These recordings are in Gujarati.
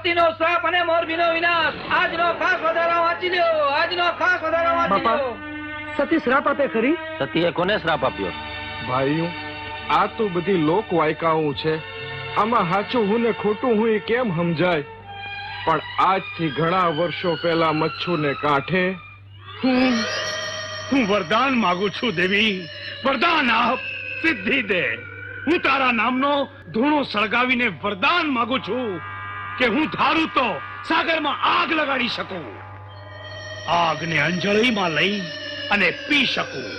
સતીનો શ્રાપ અને મોરબીનો વિનાશ. આજનો ખાસ વધારો વાંચી લ્યો. આજનો ખાસ વધારો વાંચી લ્યો. સતી શ્રાપ આપે ખરી? સતીએ કોને શ્રાપ આપ્યો? ભાઈઓ, આ તો બધી લોક વાયકાઓ છે. આમાં સાચું હું ને ખોટું હું એ કેમ સમજાય? પણ આજથી ઘણા વર્ષો પહેલા મચ્છુને કાંઠે હું વરદાન માંગુ છું દેવી. વરદાન આપ, સિદ્ધિ દે. હું તારા નામનો ધૂણો સળગાવીને વરદાન માંગુ છું કે હું ધારું તો સાગરમાં આગ લગાડી શકું, આગને અંજળીમાં લઈ અને પી શકું,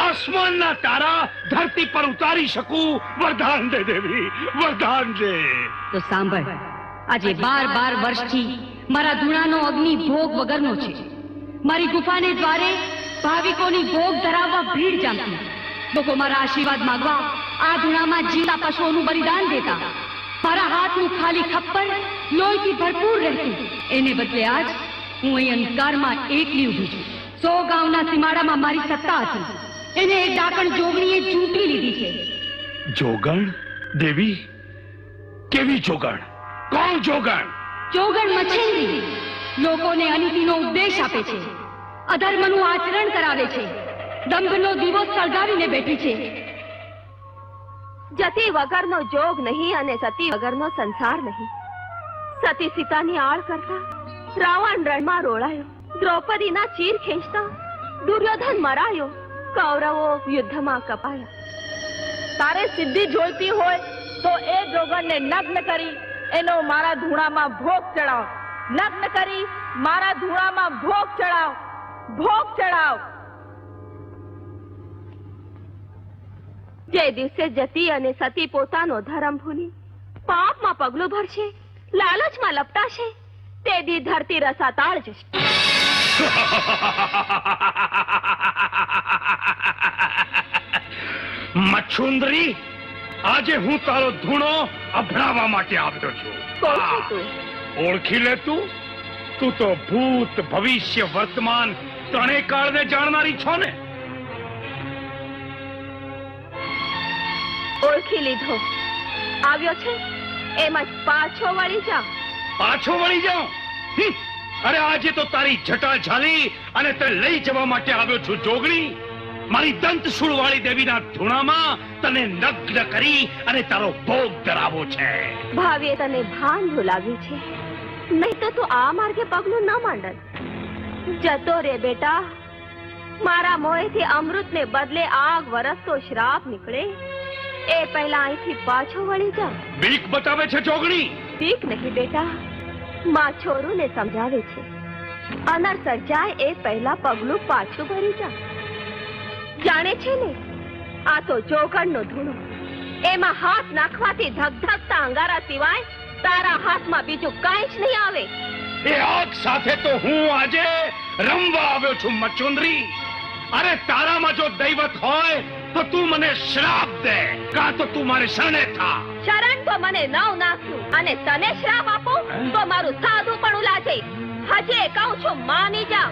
આસમાનના તારા ધરતી પર ઉતારી શકું. વરદાન દે દેવી, વરદાન દે. તો સાંભળ, આજે 12 વર્ષથી મારા ધૂણાનો અગ્નિ ભોગ વગરનો છે. મારી ગુફાને દ્વારે ભાવિકોની ભોગ ધરાવવા ભીડ જામતી. લોકો મારા આશીર્વાદ માંગવા આ ધૂણામાં જીવતા પશુઓનું બલિદાન દેતા. મારા હાથનું ખાલી ખપ્પર લોહીથી ભરપૂર રહેતું. એને બદલે આજ હું અહીં અંધકારમાં એકલી ઊભી છું. 100 ગામના સીમાડામાં મારી સત્તા હતી. એને એક ડાકણ જોગણીએ ચૂંટી લીધી છે. જોગણ? દેવી, કેવી જોગણ? કોણ જોગણ? જોગણ મછેન્દ્રી લોકોને અનીતિનો ઉપદેશ આપે છે, અધર્મનું આચરણ કરાવે છે, દંભનો દીવો સળગાવીને બેઠી છે. જતી વગરનો જોગ નહીં અને સતી વગરનો સંસાર નહીં. સતી સીતાની આળ કરતા રાવણ રણમાં રોળાયો. દ્રૌપદીના ચીર ખેંચતા દુર્યોધન મરાયો. કૌરવો યુદ્ધમાં કપાયા. તારે સિદ્ધિ જોઈતી હોય તો એ જોગણને નગ્ન કરી એનો મારા ધૂણામાં ભોગ ચડાવ. નગ્ન કરી મારા ધૂણામાં ભોગ ચડાવ. ભોગ ચડાવ. જે દિવસે જતી અને સતી પોતાનો ધર્મ ભૂલી પાપમાં પગલું ભરશે, લાલચમાં લપટાશે, તે દી ધરતી રસાતાળ જશે. મચ્છુંદરી, આજે હું તારો ધૂણો અભડાવવા માટે આવ્યો છું. કોણ છે તું? ઓળખી લે તું. તું તો ભૂત, ભવિષ્ય, વર્તમાન ત્રણેય કાળને જાણનારી છો ને. ઓળખી લીધો. આવ્યો છે એમ જ પાછો વળી જા. પાછો વળી જાઉં? અરે આજે તો તારી જટા ઝાલી અને તે લઈ જવા માટે આવ્યો છું જોગણી. મારી દંતશૂળ વાળી દેવીના ધૂણામાં તને નગ્ન કરી અને તારો ભોગ ધરાવો છે. ભાવીએ તને ભાન ભૂલાવ્યું છે, નહીં તો તું આ માર્ગે પગલું ન માંડત. જતો રે બેટા. મારા મોંએથી અમૃતને બદલે આગ વરસતો શ્રાપ નીકળે એ પહેલા અહીંથી પાછો વળી જા. બીક બતાવે છે જોગણી? બીક નહીં બેટા, માં છોરુને સમજાવે છે. અનર્થ સર્જાય એ પહેલા પગલું પાછું ભરી જા. જાણે છે ને, આ તો જોગણનો ધૂણો. એમાં હાથ નાખવાથી ધગધગતા અંગારા સિવાય તારા હાથમાં બીજું કાંઈ જ નહીં આવે. એ આગ સાથે તો હું આજે રમવા આવ્યો છું મચ્છુંદરી. અરે તારામાં જો દૈવત હોય તો તું મને શ્રાપ દે, કાં તો તું મારે શરણે થા. શરણ તો મને નવ નાખ્યું અને તને શ્રાપ આપું તો મારું સાદું પણ ઉલાજે. હજે કહું છું, માની જા.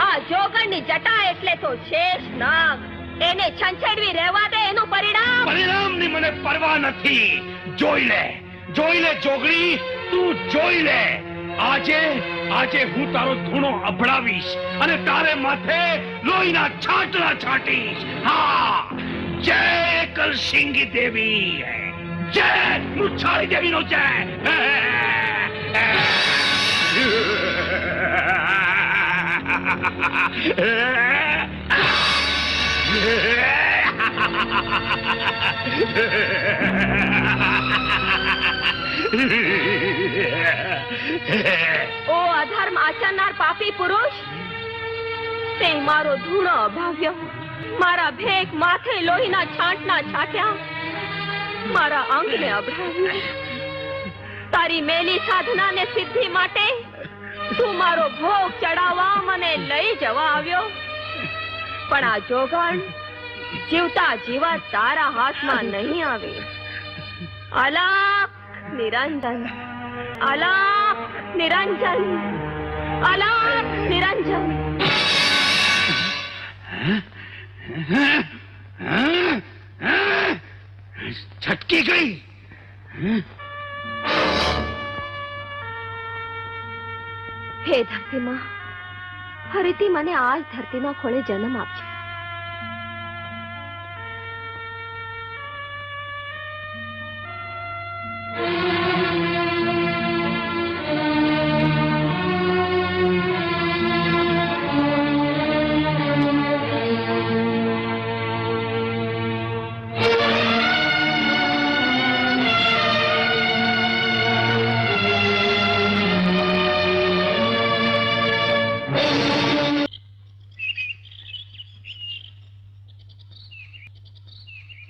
આ જોગણની જટા એટલે તો શેષ નાગ. એને છંછેડવી રહેવા દે. એનું પરિણામની મને પરવા નથી. જોઈ લે જોગણી, તું જોઈ લે. આજે હું તારો ધૂણો અભડાવીશ અને તારે માથે લોહીના છાંટલા છાંટીશ. હા, જય કલસિંગી દેવી, જય મુછાળી દેવીનો જય. ઓ અધર્મ આચરનાર પાપી પુરુષ, તે મારો ધૂણો અભાવ્યો. મારા ભેખ માથે લોહીના છાંટના છાટ્યા. મારા અંગને અભડાવ્યું. તારી મેલી સાધનાને સિદ્ધિ માટે તું મારો ભોગ ચડાવવા મને લઈ જવા આવ્યો. પણ આ જોગણ જીવતા જીવા તારા હાથમાં નહીં આવે. અલાપ નિરંજન, અલાપ નિરંજન, અલાપ નિરંજન. છટકી ગઈ. હે ધરતી માં, ફરીથી મને આ જ ધરતીના ખોળે જન્મ આપજો.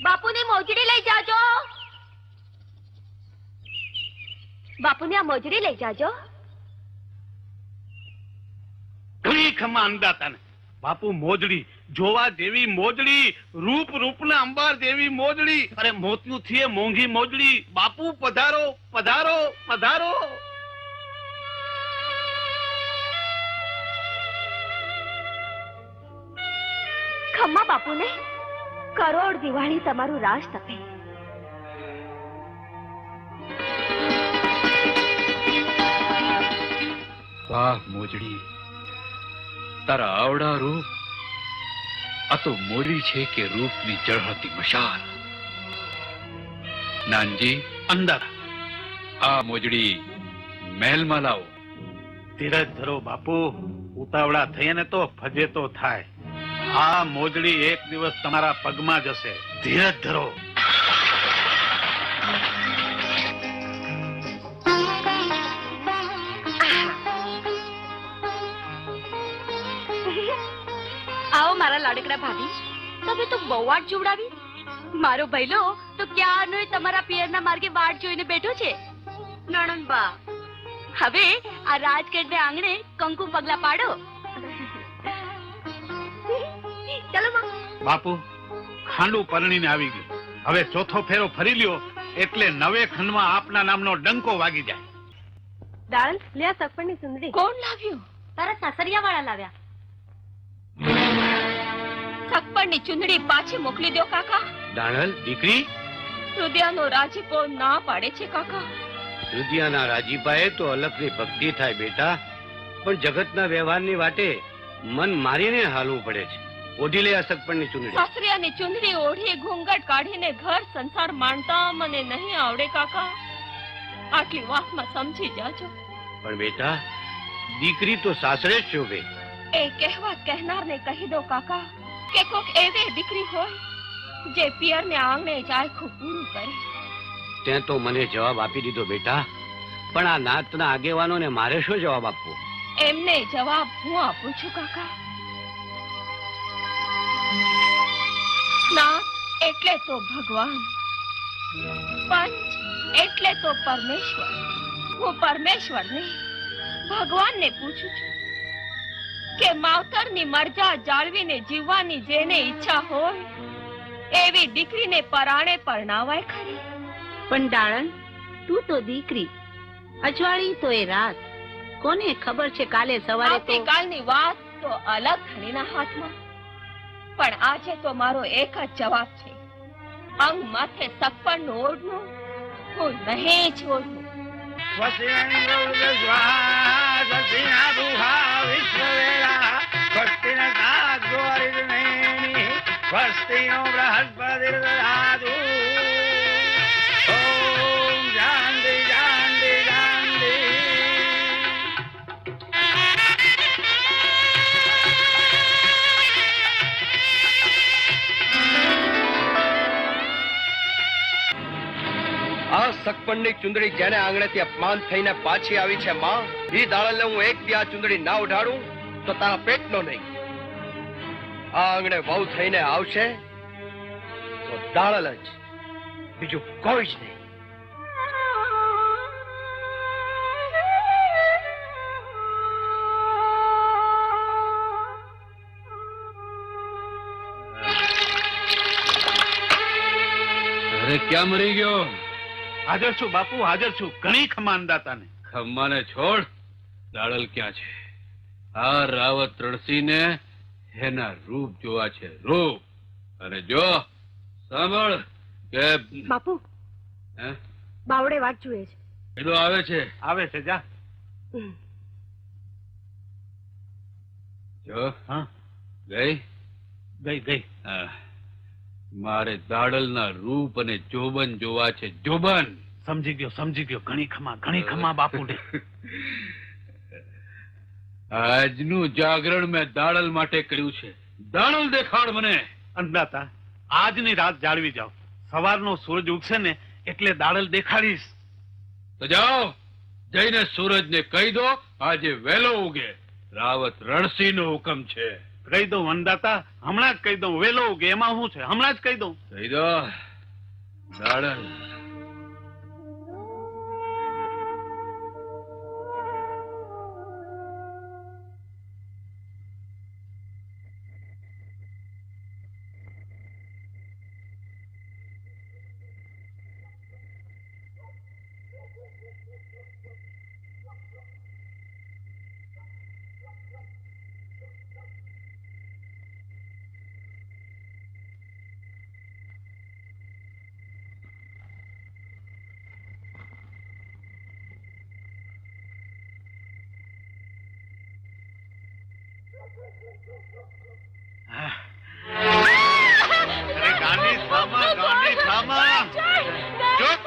બાપુની મોજડી લઈ જાજો. બાપુને આ મોજડી લઈ જાજો. ઘણી ખમા અંદાતાને બાપુ મોજડી જોવા જેવી મોજડી, રૂપ રૂપના અંબાર જેવી મોજડી, અરે મોતિયું થી મોંઘી મોજડી. બાપુ પધારો પધારો પધારો. ખમ્મા બાપુને કરોડ દિવાળી તમારું રાજ તપે. વાહ મોજડી, તારા આવડા રૂપ. આ તો મોરી છે કે રૂપની જળહતી મશાલ. નાનજી, અંદર આ મોજડી મહેલમાં લાવો. ધીરજ ધરો બાપુ, ઉતાવળા થઈએ ને તો ફજે તો થાય. આ મોજડી એક દિવસ તમારા પગમાં જશે. ધીરજ ધરો. આવો મારા લાડકડા ભાભી, તમે તો બહુ વાટ જોવડાવી. મારો ભઈલો તો ક્યારનો તમારા પિયરના માર્ગે વાટ જોઈને બેઠો છે. નણંદબા, હવે આ રાજગઢને આંગણે કંકુ પગલા પાડો. ચલો માં. બાપુ, ખાંડું પરણીને આવી ગયું. હવે ચોથો ફેરો ફરી લ્યો એટલે નવે ખંડમાં આપના નામનો ડંકો વાગી જાય. દાળ લે આ સગપણની સુંદરી. કોણ લાવ્યું? તારા સાસરિયા વાળા લાવ્યા. સગપણની ચુંદડી પાછી મોકલી દો કાકા. દાણલ દીકરી, હૃદયનો રાજીપો ના પાડે છે કાકા. રુદિયાના રાજીપાએ તો અલગની ભક્તિ થાય બેટા, પણ જગતના વ્યવહારની વાટે મન મારીને હાલવું પડે છે. ઓઢી લે આ સગપણની ચૂંદડી. સાસરિયાની ચુંદડી ઓઢી ઘૂંઘટ કાઢીને ઘર સંસાર માણતા મને નહીં આવડે કાકા. આટલી વાતમાં સમજી જાજો. પણ બેટા, દીકરી તો સાસરે જ શોભે. એ કહેવત કહેનારને કહી દો કાકા કે કોક એવી દીકરી હોય જે પિયરને આંગણે જાય ખૂબ પૂરું કરે. તે તો મને જવાબ આપી દીધો બેટા, પણ આ નાતના આગેવાનોને મારે શું જવાબ આપવો? એમને જવાબ હું આપું છું કાકા. ના એટલે તો ભગવાન, પંચ એટલે તો પરમેશ્વર. હું પરમેશ્વરને ભગવાનને પૂછું છું કે માવતરની મરજા જાળવીને જીવવાની જેને ઈચ્છા હોય એવી દીકરીને પરાણે પરણાવાય ખરી. પણ દાળન, તું તો દીકરી, અજવાળી તો એ રાત. કોને ખબર છે કાલે સવારે તો આવતીકાલની વાત તો અલગ ધણીના હાથમાં. પણ આજે તો મારો એક જ જવાબ છે. અંગ માથે સગપણનું ઓઢવું હું નહીં છોડું. આ સગપણની ચુંદડી જેને આંગણેથી અપમાન થઈને પાછી આવી છે માં, ઈ દાળલને હું એક દી આ ચુંદડી ના ઉડાડું તો તારા પેટનો નહીં. આ આંગણે વહુ થઈને આવશે તો દાળલ જ, બીજું કોઈ જ નહીં. અરે ક્યાં મરી ગયો? હાજર છું બાપુ, હાજર છું. ઘણી ખમા અંદાતાને. ખમ્માને છોડ. દાડલ ક્યાં છે? આ રાવત રણસીને એના રૂપ જોવા છે, રૂપ. અને જો સાંભળ કે બાપુ, હે? બાવડે વાટ જુએ છે. કીધું આવે છે. આવે છે જા. જો હા ગઈ ગઈ ગઈ હા. મારે દાડલના રૂપ અને જોબન જોવા છે. જોબન સમજી ગયો ઘણી ખમા બાપુને. આજનું જાગરણ મેં દાડલ માટે કર્યું છે. દાડલ દેખાડ મને. અન્નદાતા આજની રાત જાળવી જાઓ. સવારનો સૂરજ ઉગશે ને એટલે દાડલ દેખાડીશ. તો જાઓ, જઈને સૂરજને કહી દો આજે વહેલો ઉગે. રાવત રણસિંહનો હુકમ છે. કહી દઉં અન્નદાતા, હમણાં જ કહી દઉં. વેલો ઉગે એમાં શું છે, હમણાં જ કહી દઉં. કહી દો દાડલ. અરે ગાંડી થામા. ચૂપ.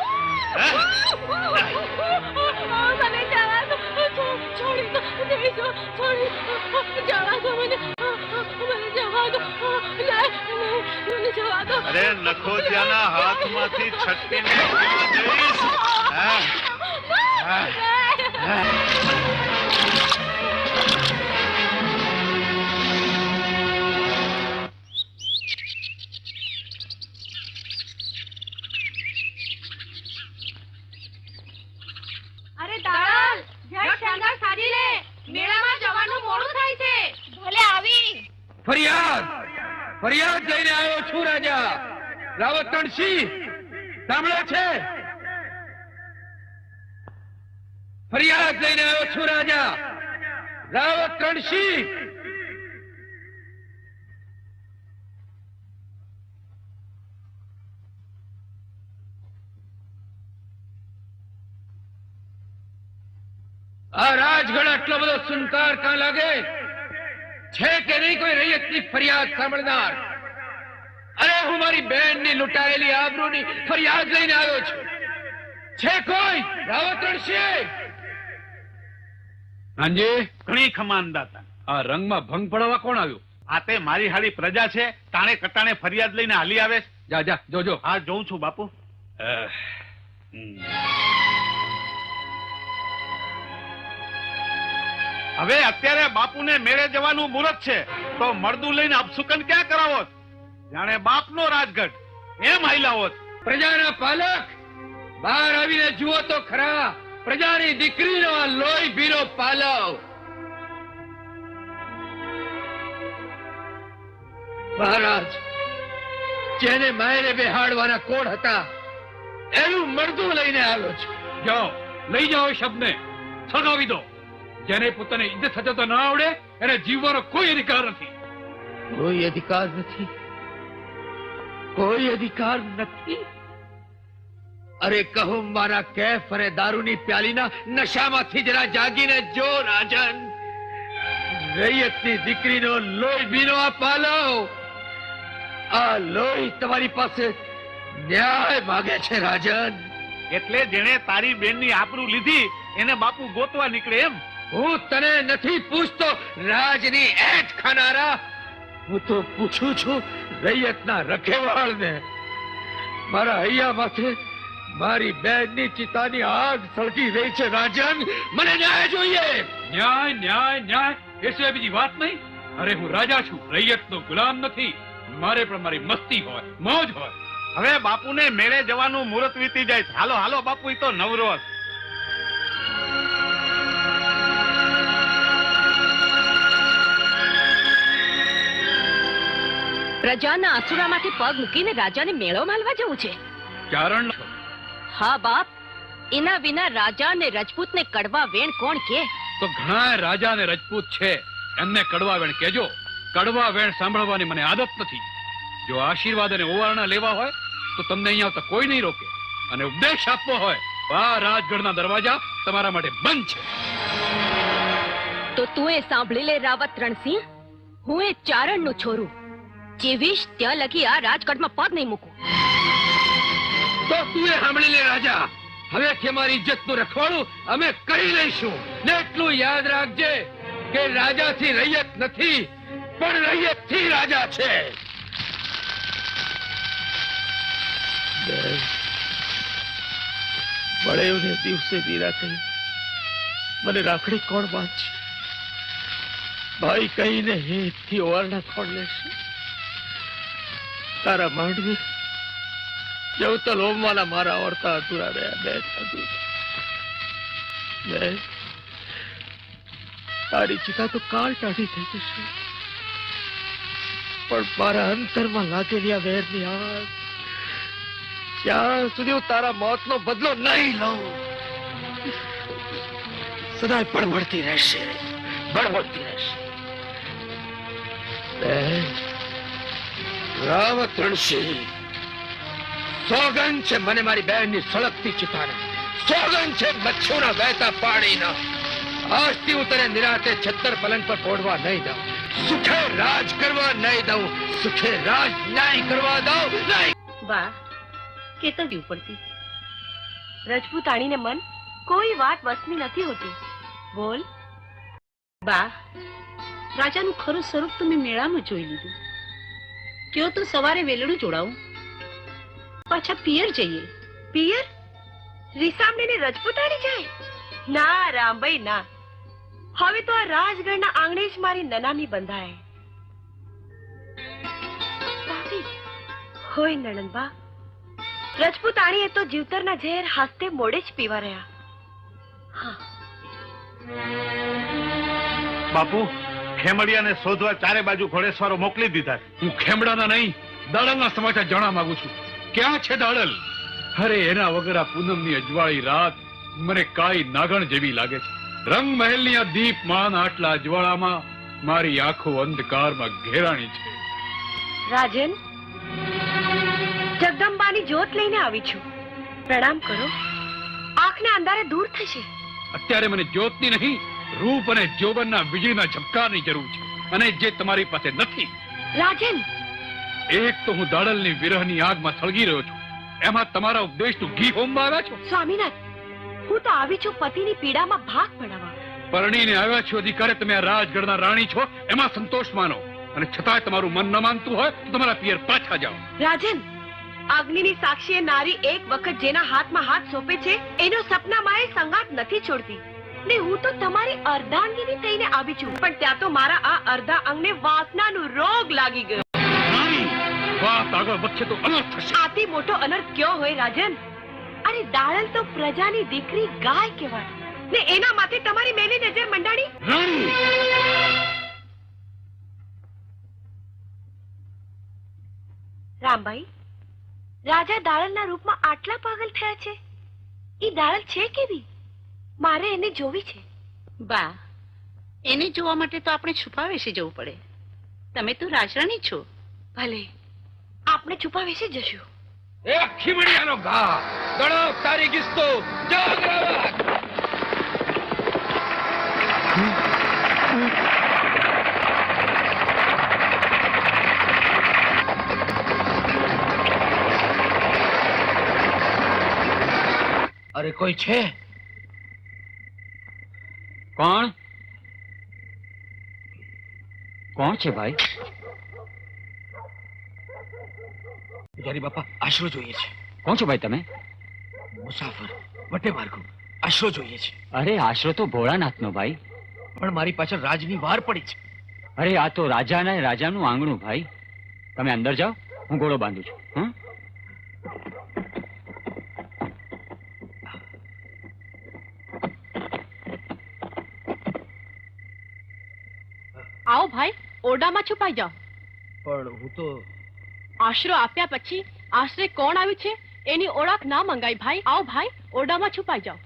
મને જવા દો. છોડી દો. છોડી જવા દો મને જવા દો. મને જવા દો. અરે નખોદિયાના હાથમાંથી છટકીને જઈશ. અરે દાડલ, જય શંકર સાજી લે. મેળામાં જવાનું મોડું થાય છે. ભલે આવી. ફરિયાદ લઈને આવ્યો છું રાજા. રાવત રણસિંહ સાંભળે છે? ફરિયાદ લઈને આવ્યો છું રાજા. રાવત રણસિંહ. આ રાજગઢ આટલો બધો સુનકાર કાં લાગે છે કે નહીં કોઈ રૈયતની ફરિયાદ સાંભળનાર? અરે હું મારી બહેનની લૂંટાયેલી આબરૂની ફરિયાદ લઈને આવ્યો છું. છે કોઈ? રાવત રણસિંહ. હાંજી, ઘણી ખમા અન્નદાતા. આ રંગમાં ભંગ પડાવવા કોણ આવ્યું? આ તે મારી હાળી પ્રજા છે, તાણે કટાણે ફરિયાદ લઈને હાલી આવે છે. જા જા જોજો. હા જોઉં છું બાપુ. હવે અત્યારે બાપુને મેળે જવાનું મુહૂર્ત છે, તો મળદું લઈને અપસુકન ક્યાં કરાવો? જાણે બાપનો રાજગઢ એમ હાઈલાવો. પ્રજાના પાલક બહાર આવીને જુઓ તો ખરા. પ્રજાની દીકરીનો આ લોહી ભીનો પાલવ. મહારાજ, જેને માયને બેહાડવાના કોણ હતા એનું મળદું લઈને આવ્યો છું. જાઓ, લઈ જાઓ શબને, સગાવી દો. જેને પોતાને ઇજ્જત સજાવતા ન આવડે એને જીવવાનો કોઈ અધિકાર નથી. કોઈ અધિકાર નથી. કોઈ અધિકાર નથી. અરે કહો મારા કેફ અને દારૂની પ્યાલીના નશામાંથી જરા જાગીને જો રાજન. રૈયતની દીકરીનો લોહી ભીનો આ પાલવ. આ લોહી તમારી પાસે ન્યાય માગે છે રાજન. એટલે જેણે તારી બેનની આબરૂ લીધી એને બાપુ ગોતવા નીકળે એમ? હું તને નથી પૂછતો રાજની એઠ ખાનારા. હું તો પૂછું છું રૈયતના રખેવાળને. મારા હૈયા માથે મારી બહેનની ચિતાની આગ સળગી રહી છે રાજન. મને ન્યાય જોઈએ. ન્યાય ન્યાય ન્યાય એ સિવાય બીજી વાત નહીં. અરે હું રાજા છું, રૈયતનો ગુલામ નથી. મારે પણ મારી મસ્તી હોય, મોજ હોય. હવે બાપુને મેળે જવાનું મુહૂર્ત વીતી જાય. હાલો હાલો બાપુ, ઈ તો નવરો. પ્રજાના આસુરામાંથી પગ મૂકીને રાજાને મેળો માલવા જવું છે. ચારણ હા બાપ, એના વિના રાજા અને રજપૂતને કડવા વેણ કોણ કે? તો ઘણા રાજા અને રજપૂત છે, એમને કડવા વેણ કેજો. કડવા વેણ સાંભળવાની મને આદત નથી. જો આશીર્વાદ અને ઓવારણા લેવા હોય તો તમને અહીંયા આવતા કોઈ નહીં રોકે. અને ઉપદેશ આપવો હોય આ રાજગઢના દરવાજા તમારા માટે બંધ છે. તો તું એ સાંભળી લે રાવત રણસિંહ. હું એ ચારણનું છોરું જીવીશ ત્યાં લગી આ રાજગઢમાં પગ નહીં મૂકું. તો તું એ સાંભળી લે રાજા, હવેથી અમારી ઇજ્જતનું રખવાડું અમે કરી લઈશું. ને એટલું યાદ રાખજે કે રાજાથી રૈયત નથી, પણ રૈયતથી રાજા છે. બળેવને દિવસે વીરા કહી મને રાખડી કોણ બાંધશે? ભાઈ કહીને હેતથી ઓરડા કોણ લેશે? તારા માંડવી જેવું તો લોમવાના મારા ઓરતા અધૂરા રહ્યા બે તારી ચિતા તો કાળ ટાઢી થઈ જશે, પણ મારા અંતરમાં લાગેલી આ વેરની આગ જ્યાં સુધી હું તારા મોતનો બદલો નહીં લઉં સદાય બળવડતી રહેશે, બળવડતી રહેશે. રામ ત્રણસિંહ, સોગંદ છે મને મારી બહેનની સળગતી ચિતાના, સોગંદ છે મચ્છુના વહેતા પાણીના. આજથી હું તને નિરાતે છત્તર પલંગ પર પોડવા નહીં દઉં, સુખે રાજ કરવા નહીં દઉં, સુખે રાજ ન્યાય કરવા દઉં નહીં. બા કેતવ્યું પડતી. રજપૂતાણીને મન કોઈ વાત વસની નથી હોતી. બોલ. બા રાજાનું ખરું સ્વરૂપ તો મેં મેળામાં જોઈ લીધું. કયો તો સવારે વેલડું જોડાવું, પાછા પિયર જઈએ. પિયર? રીસામણીને રજપૂતાણી જાય? ના રામભાઈ ના, હવે તો આ રાજગઢના આંગણે જ મારી નનામી બંધાય. હોય નણંદબા, રજપૂતાણીએ તો જીવતરના ઝેર હાસ્તે મોડે જ પીવા રહ્યા. હા બાપુ, ખેમડિયાને શોધવા ચારે બાજુ ઘોડેસવારો મોકલી દીધા. હું ખેમડાના નહીં, દાડલના સમાચાર જાણવા માંગુ છું. ક્યાં છે દાડલ? અરે એના વગર આ પૂનમની અજવાળી રાત મને કાળી નાગણ જેવી લાગે છે. રંગ મહેલની આ દીપમાન આટલા અજવાળામાં મારી આંખો અંધકારમાં ઘેરાણી છે. રાજન, જગદંબાની જ્યોત લઈને આવી છું, પ્રણામ કરો. આંખને અંધારે દૂર થશે. અત્યારે મને જ્યોતની નહીં, રૂપ અને જોબનના વીજળીના ઝબકારની જરૂર છે, અને જે તમારી પાસે નથી. રાજન, એક તો હું દાડલની વિરહની આગમાં સળગી રહ્યો છું, એમાં તમારા ઉપદેશનું ઘી હોમવા આવ્યા છો. સ્વામિનાથ, હું તો આવી છું પતિની પીડામાં ભાગ પડાવવા. પરણીને આવ્યા છો અધિકારે તમે આ રાજગઢના રાણી છો એમાં સંતોષ માનો, અને છતાંય તમારું મન ન માનતું હોય તો તમારા પિયર પાછા જાઓ. રાજન, અગ્નિની સાક્ષીએ નારી એક વખત જેના હાથમાં હાથ સોંપે છે એનો સપનામાં એ સંગાત નથી છોડતી. ને હું તો તમારી અર્ધાંગીની થઈને આવી છું, પણ ત્યાં તો મારા આ અર્ધા અંગને વાસનાનું રોગ લાગી ગયો. વાત આગળ વધશે તો અનર્થ થશે. આથી મોટો અનર્થ કયો હોય રાજન? અરે દાડલ તો પ્રજાની દીકરી ગાય કહેવાય, ને એના માથે તમારી મેલી નજર મંડાણી. રામભાઈ, રાજા દાડલના રૂપમાં આટલા પાગલ થયા છે. ઈ દાડલ છે કેવી? મારે એને જોવી છે. બા એને જોવા માટે તો આપણે છુપાવેશે જવું પડે. તમે તો રાજરાણી છો. ભલે, આપણે છુપાવેશે જશું. એ ખીમડિયાનો ઘા ગણો તારી કિસ્તો જાગરાવત. અરે કોઈ છે? કોણ કોણ છે ભાઈ? પૂજારી બાપા, આશરો જોઈએ છે. કોણ છો ભાઈ તમે? મુસાફર, વટે માર્ગો. આશરો જોઈએ છે. અરે આશરો તો ભોળાનાથનો ભાઈ. પણ મારી પાછળ રાજની વાર પડી છે. અરે આ તો રાજાનું આંગણું ભાઈ. તમે અંદર જાઓ, હું ઘોડો બાંધું છું. હં? આવો ભાઈ, ઓરડામાં છુપાઈ જાઓ. પણ હું તો આશરો આપ્યા પછી આશરે કોણ આવ્યું છે એની ઓળખ ના મંગાઈ ભાઈ. આવો ભાઈ, ઓરડામાં છુપાઈ જાઓ.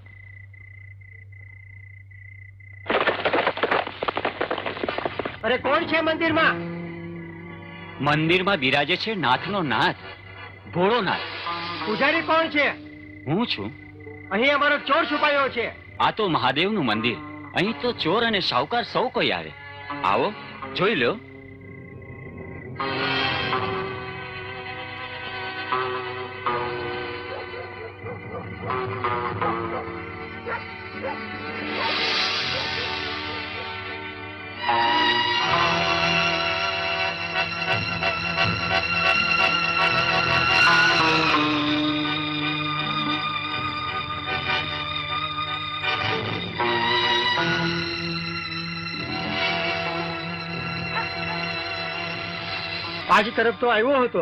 અરે કોણ છે મંદિરમાં? મંદિરમાં બિરાજે છે નાથનો નાથ, ભોળોનાથ. પૂજારી કોણ છે? હું છું. અહીં અમારો ચોર છુપાયો છે. આ તો મહાદેવનું મંદિર. અહીં તો ચોર અને શાહુકાર સૌ કોઈ આવે. આવો, જોઈ લો. આજ તરફ તો આવ્યો હતો.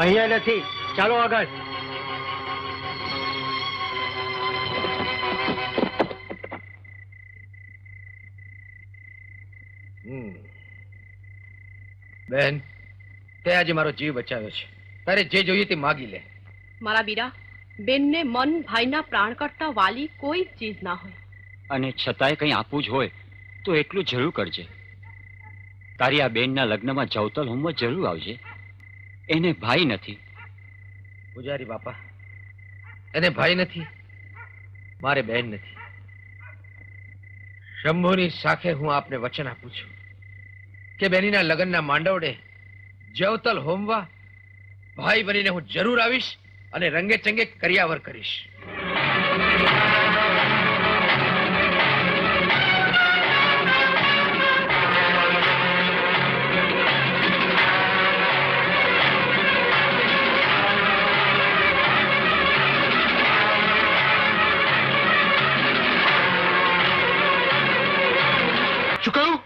અહીંયા નથી. ચાલો આગળ. બેન, તે આજે મારો જીવ બચાવ્યો છે. તારે જે જોઈએ તે માગી લે. મારા બીરા, બેનને મન ભાઈના પ્રાણ કરતા વાલી કોઈ ચીજ ના હોય. અને છતાંય કંઈ આપવું જ હોય તો એટલું જરૂર કરજે. તારી આ બેનના લગ્નમાં જવતલ હોમવા જરૂર આવજે. એને ભાઈ નથી. પૂજારી બાપા, એને ભાઈ નથી, મારે બેન નથી. શંભુની સાખે હું આપને વચન આપું છું કે બેનીના લગ્નના માંડવડે જવતલ હોમવા ભાઈ બનીને હું જરૂર આવીશ અને રંગે ચંગે કરિયાવર કરીશ. શું કહ્યું?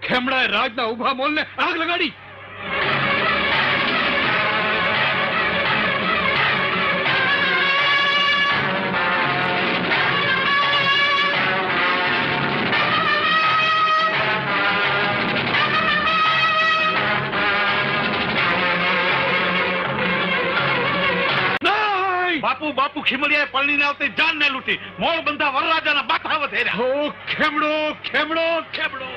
ખેમડાએ રાજના ઉભા મોલને આગ લગાડી. બાપુ બાપુ ખીમડિયાએ પલણીને આવતી જાનને લૂંટી મોળ બંધા વરરાજાના બાથા વધેર્યા. ઓ ખેમડો ખેમડો ખેમડો!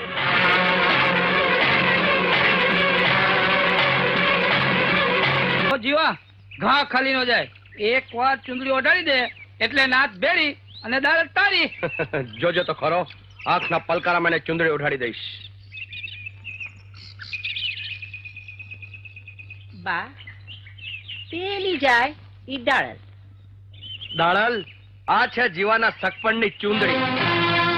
જીવા, ઘા ખાલી ન જાય. એક વાર ચુંદડી ઓઢાડી દે એટલે નાથ બેડી અને દાળ તારી. જોજો તો ખરો, આંખના પલકારા મને ચુંદડી ઉઠાડી દઈશ. બા, પેલી જાય ઈ ડાળલ. દાળલ, આ છે જીવાના સગપણની ચુંદડી.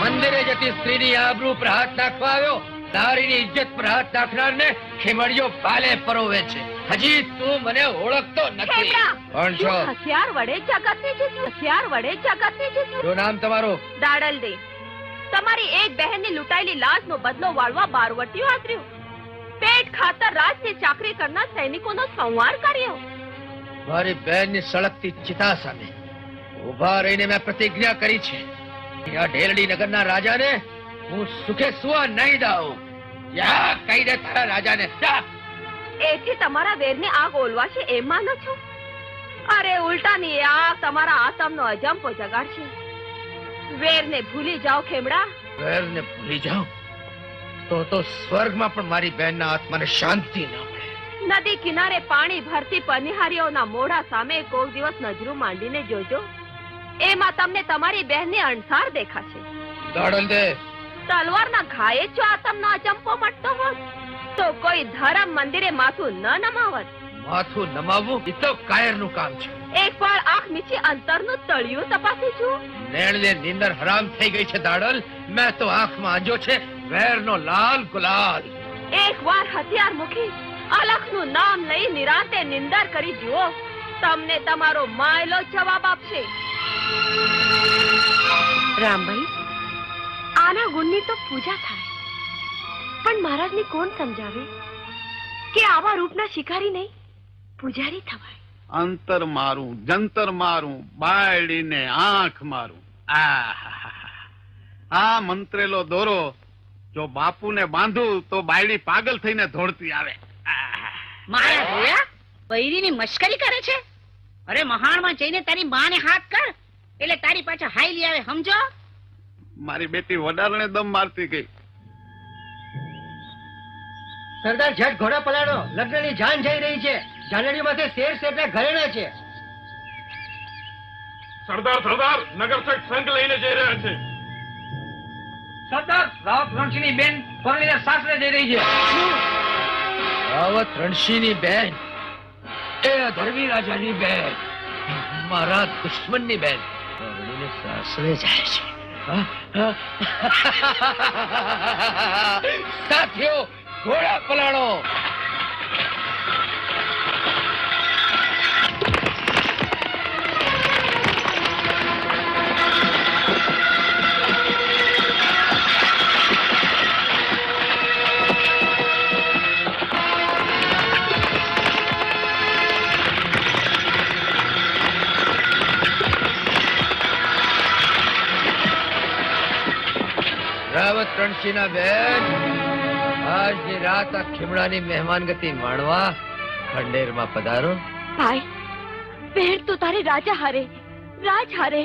મંદિરે જતી સ્ત્રીની આબરૂ પર હાથ નાખવા આવ્યો. તારીની ઇજ્જત પર હાથ નાખનારને ખીમડિયો પાલે પરોવે છે. હજી તું મને ઓળખતો નથી. કોણ છો? હથિયાર વડે જગતને જીત્યું. હથિયાર વડે જગતને જીત્યું. શું નામ તમારું? દાડલ દે. તમારી એક બહેનની લૂંટાયેલી લાશનો બદલો વાળવા બારવટીયું આદર્યું. પેટ ખાતર રાજની ચાકરી કરનાર સૈનિકોનો સંહાર કર્યો. મારી બહેનની સળગતી ચિતા સામે ઉભા રહીને મેં પ્રતિજ્ઞા કરી છે. આ ઢેરડી નગરના રાજાને હું સુખે સુવા નહીં દઉં. યા કહી દે તારા રાજાને. જા. એથી તમારા વેરની આગ ઓલવાશે એમ માનો છો? અરે ઉલટાની એ આગ તમારા આતમનો અજંપો જગાડશે. વેરને ભૂલી જાઓ ખેમડા. વેરને ભૂલી જાઉં તો સ્વર્ગમાં પણ મારી બહેનના આત્માને શાંતિ ન મળે. નદી કિનારે પાણી ભરતી પનિહારીઓના મોઢા સામે કોક દિવસ નજરું માંડીને જોજો. એમાં તમને તમારી બહેનની અણસાર દેખાશે. દાડલ દે. તલવારના ઘાયે જો આતમનો અજંપો મટતો હોત તો કોઈ ધર્મ મંદિરે માથું ન નમાવત. માથું નમાવવું એ તો કાયરનું કામ છે. એકવાર આંખ મીચી અંતરનું તળિયું તપાસી જુઓ. નેણને નીંદર હરામ થઈ ગઈ છે દાડલ. મેં તો આંખમાં આંજો છે વેરનો લાલ ગુલાલ. એકવાર હથિયાર મૂકી અલખનું નામ લઈ નિરાંતે નિંદર કરી જુઓ. તમને તમારો માયલો જવાબ આપશે. રામભાઈ, આના ગુણની તો પૂજા થાય, પણ મહારાજને કોણ સમજાવે કે આવા રૂપના શિકારી નહીં પૂજારી થવાય. અંતર મારું, જંતર મારું, બાયડીને આંખ મારું. આ મંત્રેલો દોરો જો બાપુને બાંધું તો બાયડી પાગલ થઈને દોડતી આવે. મારા ભોળા બૈરીની મશ્કરી કરે છે. અરે મહાણમાં જઈને તારી માને હાથ કર એટલે તારી પાછળ હાઈલી આવે, સમજો? મારી બેટી વડારણે દમ મારતી ગઈ. સરદાર ઝટ ઘોડા પલાળો. લગ્નની જાન જઈ રહી છે. જાનડી માથે શેર શેઠના ઘરેણા છે. સરદાર નગર સંઘ લઈને જઈ રહ્યા છે. સરદાર રાવત રણસિંહની બેન પરણીને સાસરે જઈ રહી છે. રાવત રણસિંહની બેન એ અધર્મી રાજાની બેન, મારા દુશ્મનની બેન પરણીને સાસરે જાય છે. સાથીઓ, ઘોડા પલાળો. રાવત રણસિંહના બેન, આજની રાત આ ખીમડાની મહેમાનગતિ માણવા ખંડેરમાં પધારો. ભાઈ, બેન તો તારે રાજા હારે, રાજ હારે,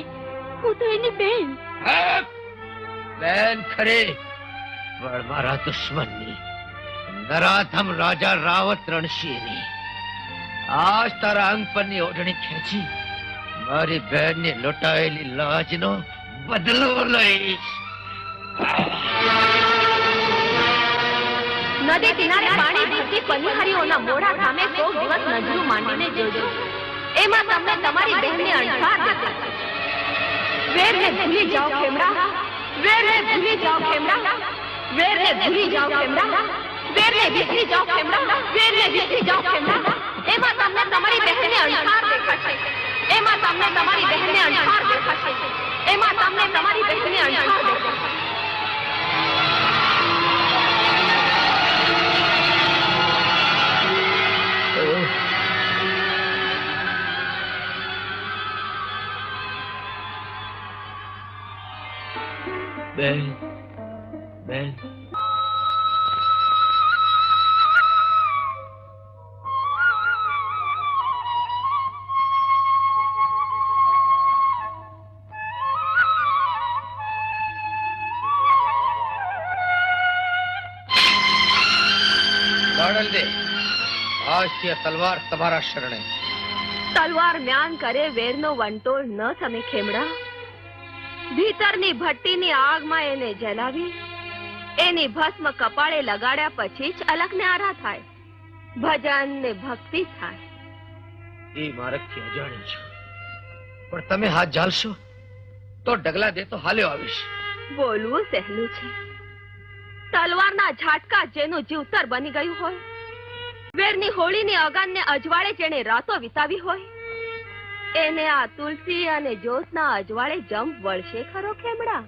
હું તો એની બેન. બેન ખરી, પણ મારા દુશ્મનની, નરાધમ રાજા રાવત રણસિંહની. આજ તારા અંગ પરની ઓઢણી ખેંચી મારી બેનની લૂંટાયેલી લાજનો બદલો લઈશ. નદી કિનારે પાણી ભરતી પનિહારીઓના મોઢા સામે કોક દિવસ નજરું માંડીને જોજો. એમાં તમને તમારી બહેનને અણસાર દેખાશે. વેરને ભૂલી જાઓ ખેમડા, વેરને ભૂલી જાઓ ખેમડા, વેરને ભૂલી જાઓ ખેમડા, વેરને વિસરી જાઓ ખેમડા, વેરને વિસરી જાઓ ખેમડા. એમાં તમને તમારી બહેનને અણસાર દેખાશે. એમાં તમને તમારી બહેનને અણસાર દેખાશે. એમાં તમને તમારી બહેનને અણસાર દેખાશે. બેન, બેન, દાડલ દે. આજથી આ તલવાર તમારા શરણે. તલવાર મ્યાન કરે વેરનો વંટોળ ન તમે ખેમડા. ભીતરની ભટ્ટીની આગમાં એને જલાવી એની ભસ્મ કપાળે લગાડ્યા પછી જ અલખને આરા થાય, ભજન ને ભક્તિ થાય. એ માર્ગથી અજાણી છું, પણ તમે હાથ ઝાલશો તો ડગલા દે તો હાલ્યો આવીશ. બોલવું સહેલું છે. તલવારના ઝાટકા જેનું જીવતર બની ગયું હોય, વેરની હોળીની અગાનને અજવાળે જેણે રાતો વિતાવી હોય, એને આ તુલસી અને જ્યોત્સના અજવાળે જંપ વળશે ખરો ખેમડા?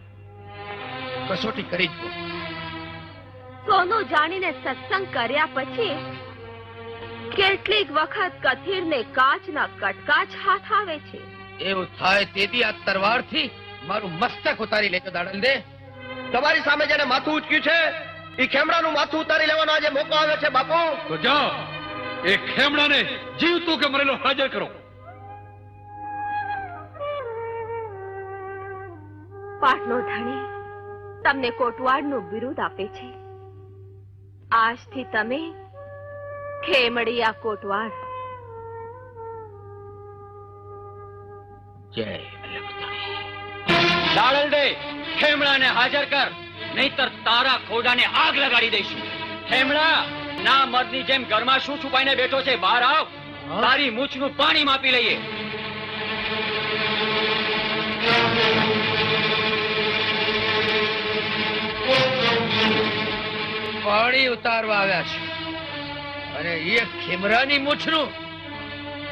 કસોટી કરી જ. સોનું જાણીને સત્સંગ કર્યા પછી કેટલીક વખત કથીરને કાચના કટકા જ હાથ આવે છે. એવું થાય તેથી આ તરવારથી મારું મસ્તક ઉતારી લેજો. દાડલ દે, તમારી સામે જેને માથું ઉચક્યું છે એ ખેમડાનું માથું ઉતારી લેવાનો આજે મોકો આવ્યો છે. બાપુ, તો જાઓ એ ખેમડાને જીવતું કે મરેલો હાજર કરો. પાટનો ધણી તમને કોટવાડનું બિરુદ આપે છે. આજથી તમે ખેમડિયા કોટવાડ. જય દાડલ દે, ખેમડાને હાજર કર, નહીતર તારા ખોડાને આગ લગાડી દઈશું. ખેમડા, ના મર્દની જેમ ઘરમાં શું છુપાઈને બેઠો છે? બહાર આવ, તારી મૂછનું પાણી માપી લઈએ. પાણી ઉતારવા આવ્યા છે અને એ ખેમરાની મૂછનું.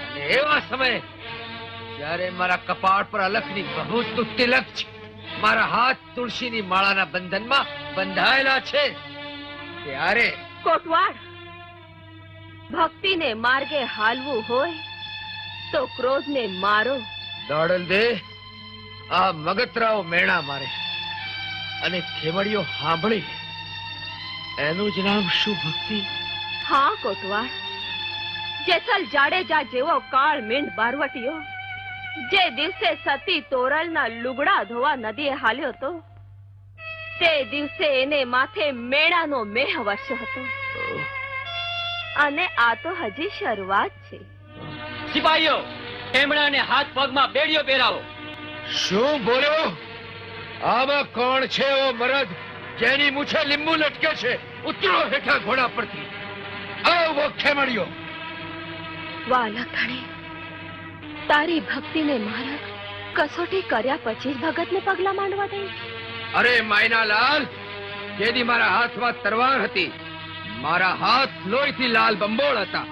અને એવા સમયે જ્યારે મારા કપાળ પર અલખની ભભૂતનું તિલક છે, મારા હાથ તુલસીની માળાના બંધનમાં બંધાયેલા છે, ત્યારે કોટવાડ, ભક્તિને માર્ગે હાલવું હોય તો ક્રોધને મારો. દાડલ દે, આ મગતરાઓ મેણા મારે અને ખેમડીઓ સાંભળી, એનું જ નામ શું ભક્તિ? હા કોટવાડ, જેસલ જાડેજા જેવો કાળ મીંડ બારવટીયો જે દિવસે સતી તોરલના લુગડા ધોવા નદીએ હાલ્યો હતો, તે દિવસે એને માથે મેણાનો મેહ વર્ષો હતો. અને આ તો હજી શરૂઆત છે. સિપાહીઓ, ખેમડાને હાથ પગમાં બેડીઓ પહેરાવો. શું બોલ્યો? આમાં કોણ છે એવો મરદ જેની મૂછે લીંબુ લટકે છે, ઉતરો હેઠા ઘોડા પરથી. આવો ખેમડિયો. વાહ લખણી, તારી ભક્તિને મારા કસોટી કર્યા પછી જ ભગતને પગલા માંડવા દઈ. અરે માયનાલાલ, જેદી મારા હાથમાં તરવાર હતી, મારા હાથ લોહીથી લાલ બંબોળ હતા,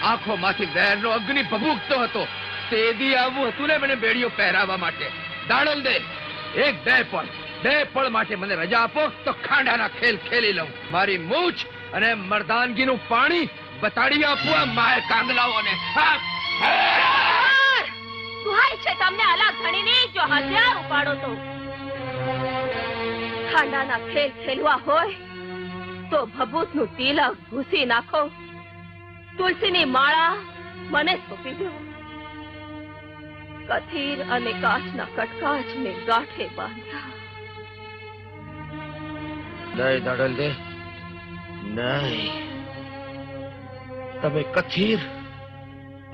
આંખોમાંથી વેરનો અગ્નિ ભભૂકતો હતો, તેદી આવું હતું ને મને બેડીઓ પહેરાવવા માટે. દાડલ દે, એક બે પળ માટે મને રજા આપો તો ખાંડાના ખેલ ખેલી લઉં. મારી મૂછ અને મર્દાનગીનું પાણી બતાડી આપું આ માય કાંગલાઓને. સુહાય છે તમને અલગ ધણીની, જો હથિયાર ઉપાડો તો. ખાંડાના ખેલ ખેલવા હોય તો ભભૂતનું તિલક ભૂસી નાખો, તુલસીની માળા મને સોંપી દો. કથીર અને કાચના કટકા જ મેં ગાંઠે બાંધ્યા. નહીં દાડલ દે, નહીં. તમે કથીર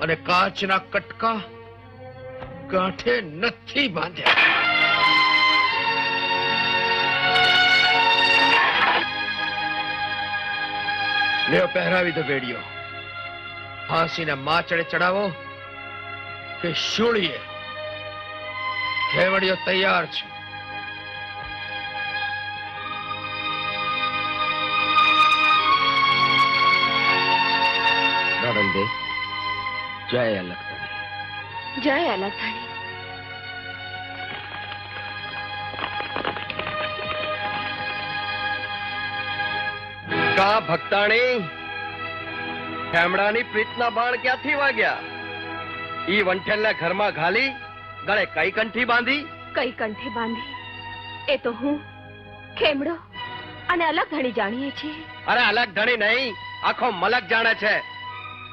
અને કાચના કટકા ગાંઠે નથી બાંધ્યા. લેઓ પહેરાવી દો બેડીઓ. ફાંસીને માચડે ચડાવો કે શૂળીએ, ખેવડીઓ તૈયાર છે. દાડલ દે, જય અલગધણી. જય અલગધણી. કા ભક્તાણી, ખેમડાની પ્રીતના બાણ ક્યાંથી વાગ્યા? ઈ વંઠેલના ઘરમાં ઘાલી ગળે કઈ કંઠી બાંધી? કઈ કંઠે બાંધી એ તો હું, ખેમડો અને અલગધણી જાણીએ છીએ. અરે અલગધણી નહીં, આખો મલક જાણે છે.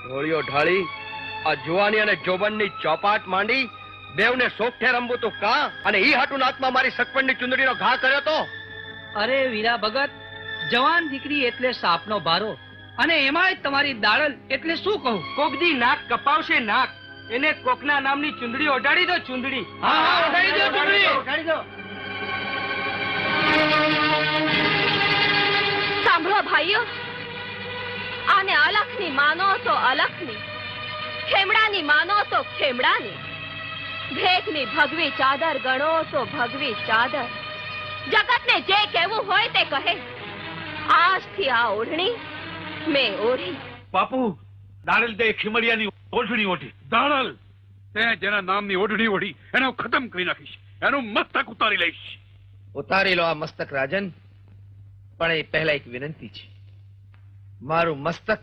ઢોળીઓ ઢાળી આ જુવાની અને જોબનની ચોપાટ માંડી બેવને સોગઠે રમવું તો કા? અને ઈ હાટું નાકમાં મારી સગપણની ચુંદડીનો ઘા કર્યો તો? અરે વીરા ભગત, જવાન દીકરી એટલે સાપનો ભારો, અને એમાંય તમારી દાડલ એટલે શું કહું. કોકદી નાક કપાવશે નાક, એને કોકના નામની ચુંદડી ઓઢાડી દો. ચુંદડી ઓઢાડી દો, ચુંદડી ઓઢાડી દો. સાંભળો ભાઈઓ, આને અલખની માનો તો અલખની, ખેમડાની માનો તો ખેમડાની, ભેખની ભગવી ચાદર ગણો તો ભગવી ચાદર. જગતને જે કહેવું હોય તે કહે. આજથી આ ઓઢણી મેં ઓઢી. બાપુ, દાડલ દે ખીમડિયાની ઓઢણી ઓઢી. દાડલ, તે જેના નામની ઓઢણી ઓઢી એને હું ખતમ કરી નાખીશ, એનું મસ્તક ઉતારી લઈશ. ઉતારી લો આ મસ્તક રાજન, પણ એ પહેલા એક વિનંતી છે. મારું મસ્તક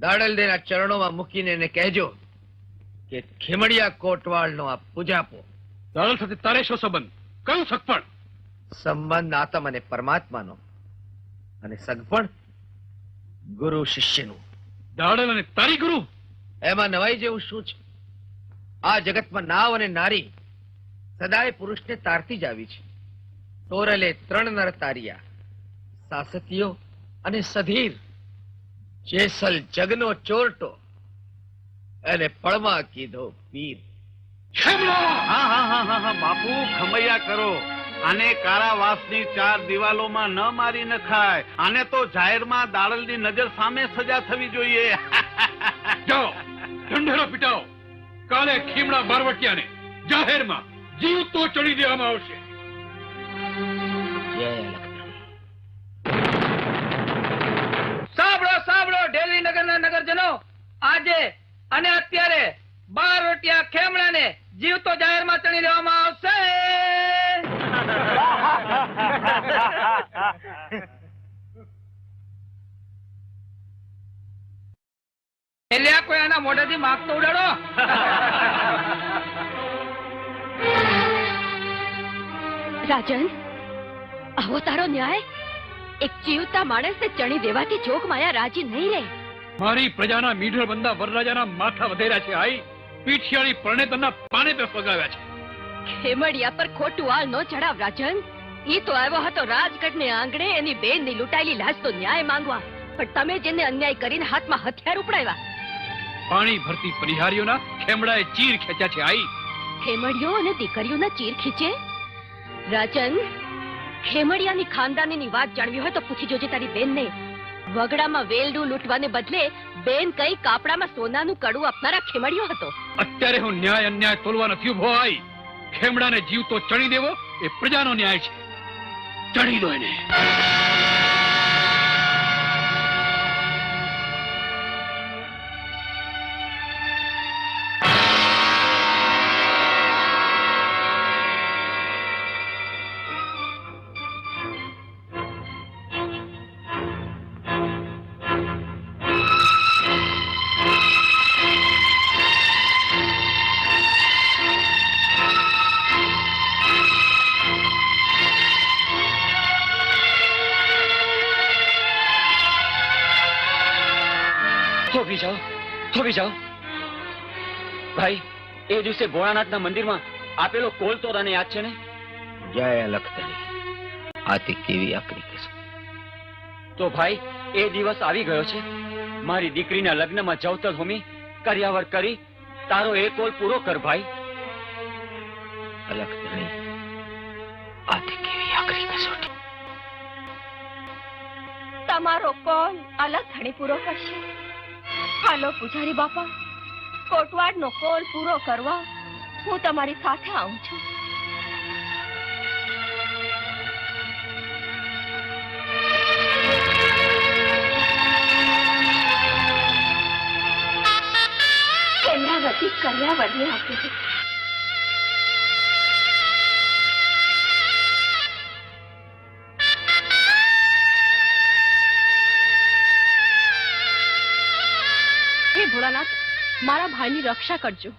દાડલ દેના ચરણોમાં મૂકીને એને કહેજો કે ખીમડિયા કોટવાળનો આ પૂજાપો. દાડલ સાથે તારે શું સંબંધ? કયું સગપણ? સંબંધ આત્મ અને પરમાત્માનો, અને સગપણ ગુરુ શિષ્યનું. દાડલ અને તારી ગુરુ? એમાં નવાઈ જેવું શું છે? આ જગતમાં નાવ અને નારી સદાય પુરુષને તારતી જ આવી છે. તોરલે 3 નર તાર્યા, સાસતીયો અને સધીર. જેસલ જગનો ચોરટો, એને પળમાં કીધો પીર. હા બાપુ, ખમૈયા કરો. આને કારાવાસની 4 દિવાલોમાં ન મારી નખાય. આને તો જાહેરમાં દાડલની નજર સામે સજા થવી જોઈએ. જાઓ, ઢંઢેરો પીટાવો. કાલે ખીમડા બારવટિયાને જાહેરમાં જીવતો ચડી દેવામાં આવશે. સાંભળો સાંભળો ઢેલી નગરના નગરજનો, આજે અને અત્યારે બારવટિયા ખેમડાને જીવતો જાહેરમાં ચણી લેવામાં આવશે. એટલે કોઈ આના મોઢેથી માગતો ઉડાડો. રાજન, આવો તારો ન્યાય? એક જીવતા માણસને ચણી દેવાથી જોગ માયા રાજી નહીં રહે. મારી પ્રજાના મીઢર બંદા વરરાજાના માથા વધેર્યા છે. આઈ પીઠિયાળી પરણેતરના પાને પે ફગાવ્યા છે. ખેમડિયા પર ખોટું આળ ન ચડાવ રાજન. ઈ તો આવ્યો હતો રાજગઢને આંગણે એની બેનની લૂંટાયેલી લાશ તો ન્યાય માંગવા, પણ તમે જેને અન્યાય કરીને હાથમાં હથિયાર ઉપડાવ્યા. પાણી ભરતી પરિહારીઓના ખેમડાએ ચીર ખેંચ્યા છે. આઈ ખેમડીઓ અને દીકરીઓના ચીર ખીચે? રાજન, ખેમડિયાની ખાનદાનીની વાત જાણવી હોય તો પૂછી જોજે તારી બેનને. વગડામાં વેલડું લૂંટવાને બદલે બેન કઈ કાપડામાં સોનાનું કડું આપનારા ખેમડિયો હતો. અત્યારે હું ન્યાય અન્યાય તોલવા નથી ઉભો આઈ. ખેમડાને જીવ તો ચણી દેવો એ પ્રજાનો ન્યાય છે. ચણી દો એને. થોભી જાઓ ભાઈ. એ દિવસે ભોળાનાથના મંદિરમાં આપેલો કોલ તો તને યાદ છે ને? જય અલખધણી, આ તે કેવી આકરી કસમ. તો ભાઈ એ દિવસ આવી ગયો છે. મારી દીકરીના લગ્નમાં જવતર હોમી કર્યાવર કરી તારો એ કોલ પૂરો કર ભાઈ. અલખધણી, આ તે કેવી આકરી કસોટી. તમારો કોલ અલખધણી પૂરો કરશે. હાલો પૂજારી બાપા, કોટવાડનો કોલ પૂરો કરવા હું તમારી સાથે આવું છું. કેન્દ્રાવતી કર્યાવરની આપી છે. ભોળાનાથ, મારા ભાઈની રક્ષા કરજો.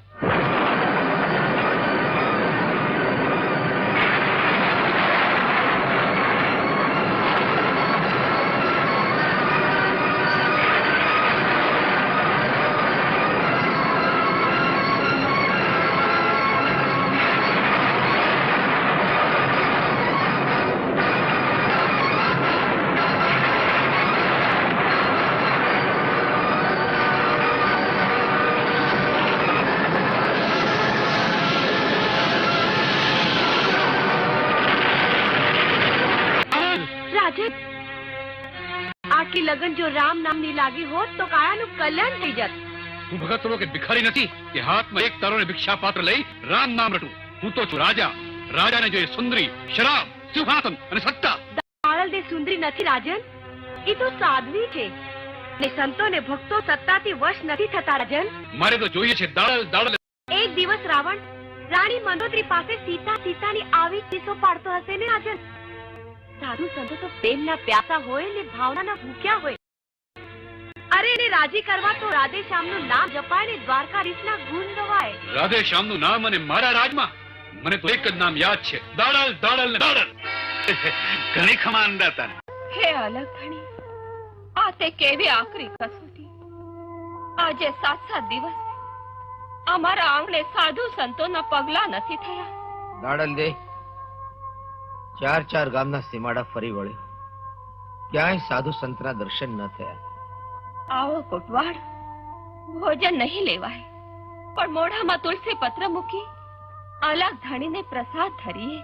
આટલી લગન જો રામ નામની લાગી હોત તો કાયાનું કલ્યાણ થઈ જાત. હું ભગત થોડો કે ભિખારી નથી કે હાથમાં એક તારો ને ભિક્ષા પાત્ર લઈ રામ નામ રટું. હું તો છું રાજા. રાજાને જોઈએ સુંદરી, શરાબ, સિંહાસન અને સત્તા. દાળલ દે સુંદરી નથી રાજન, એ તો સાધ્વી છે. ને સંતો ને ભક્તો સત્તાથી વશ નથી થતા રાજન. મારે તો જોઈએ છે દાડલ દાડલ. એક દિવસ રાવણ રાણી મંદોદરી પાસે સીતાની આવી ચીસો પાડતો હશે ને રાજન. સાધુ સંતો તો પ્રેમના પ્યાસા હોય ને ભાવનાના ભૂખ્યા હોય. અરે એને રાજી કરવા તો રાધે શ્યામનું નામ જપાય ને દ્વારકાધીશના ગુણ ગવાય. રાધે શ્યામનું નામ અને મારા રાજમાં મને તો એક જ નામ યાદ છે, દાડલ દાડલ ને દાડલ. ઘણી ખમાનદાર તને. હે અલખધણી, આ તે કેવી આકરી કસોટી. આજે 7 દિવસ અમારા આંગણે સાધુ સંતોના પગલા નથી થયા. દાડલ દે 4 ગામના સીમાડા ફરી વળ્યો, ક્યાંય સાધુ સંતના દર્શન ન થયા. આવો કોટવાડ, ભોજન નહીં લેવાય, પણ મોઢામાં તુલસી પત્ર મૂકી અલખધણીને પ્રસાદ ધરીએ.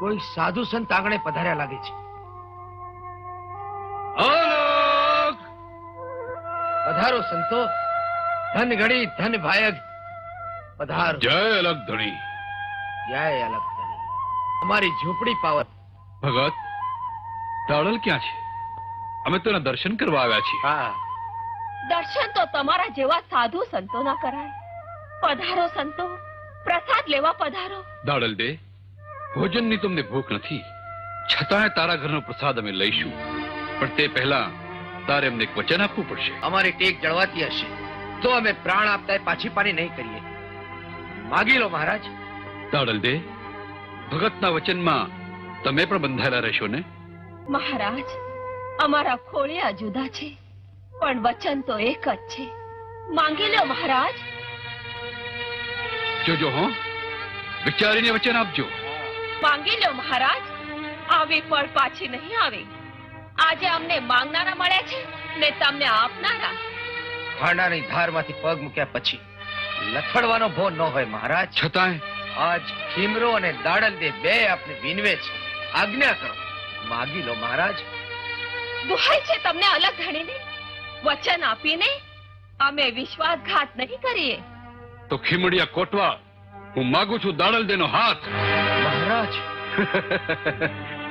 કોઈ સાધુ સંત આંગણે પધાર્યા લાગે છે. પધારો સંતો, ધન ગણી ધન ભાયગ પધારો. જય અલખધણી. જય અલખધણી. અમારી ઝૂંપડી પાવર. ભગત, દાડલ ક્યાં છે? અમે તો એના દર્શન કરવા આવ્યા છીએ. હા, દર્શન તો તમારા જેવા સાધુ સંતોના કરાય. પધારો સંતો, પ્રસાદ લેવા પધારો. દાડલ દે, ભોજનની તમને ભૂખ નથી, છતાંય તારા ઘરનો પ્રસાદ અમે લઈશું. પણ તે પહેલા તારે અમને એક વચન આપવું પડશે. અમારી ટેક જળવાતી હશે તો અમે પ્રાણ આપતા પાછી પાની નહીં કરીએ. માગી લો મહારાજ. દાડલ દે, ભગતના વચનમાં તમે પણ બંધાયેલા રહેશો ને? મહારાજ, અમારા ખોળિયા જુદા છે, પણ વચન તો એક જ છે. માંગી લો મહારાજ. જોજો હો, વિચારીને વચન આપજો. માંગી લો મહારાજ, આવી પળ પાછી નહીં આવે. આજે અમને માંગનારા મળ્યા છે ને તમને આપનારા. ખાંડાની ધારમાંથી પગ મૂક્યા પછી લથડવાનો ભો ન હોય મહારાજ. છતાંય આજ ખીમરો અને દાડલ દે બે આપને વિનવે છે. આજ્ઞા કરો, માગી લો મહારાજ. દુહાઈ છે તમને અલગ ધણીને. વચન આપીને અમે વિશ્વાસઘાત નહીં કરીએ. તો ખીમડિયા કોટવાળ, હું માગું છું દાડલદેનો હાથ. મહારાજ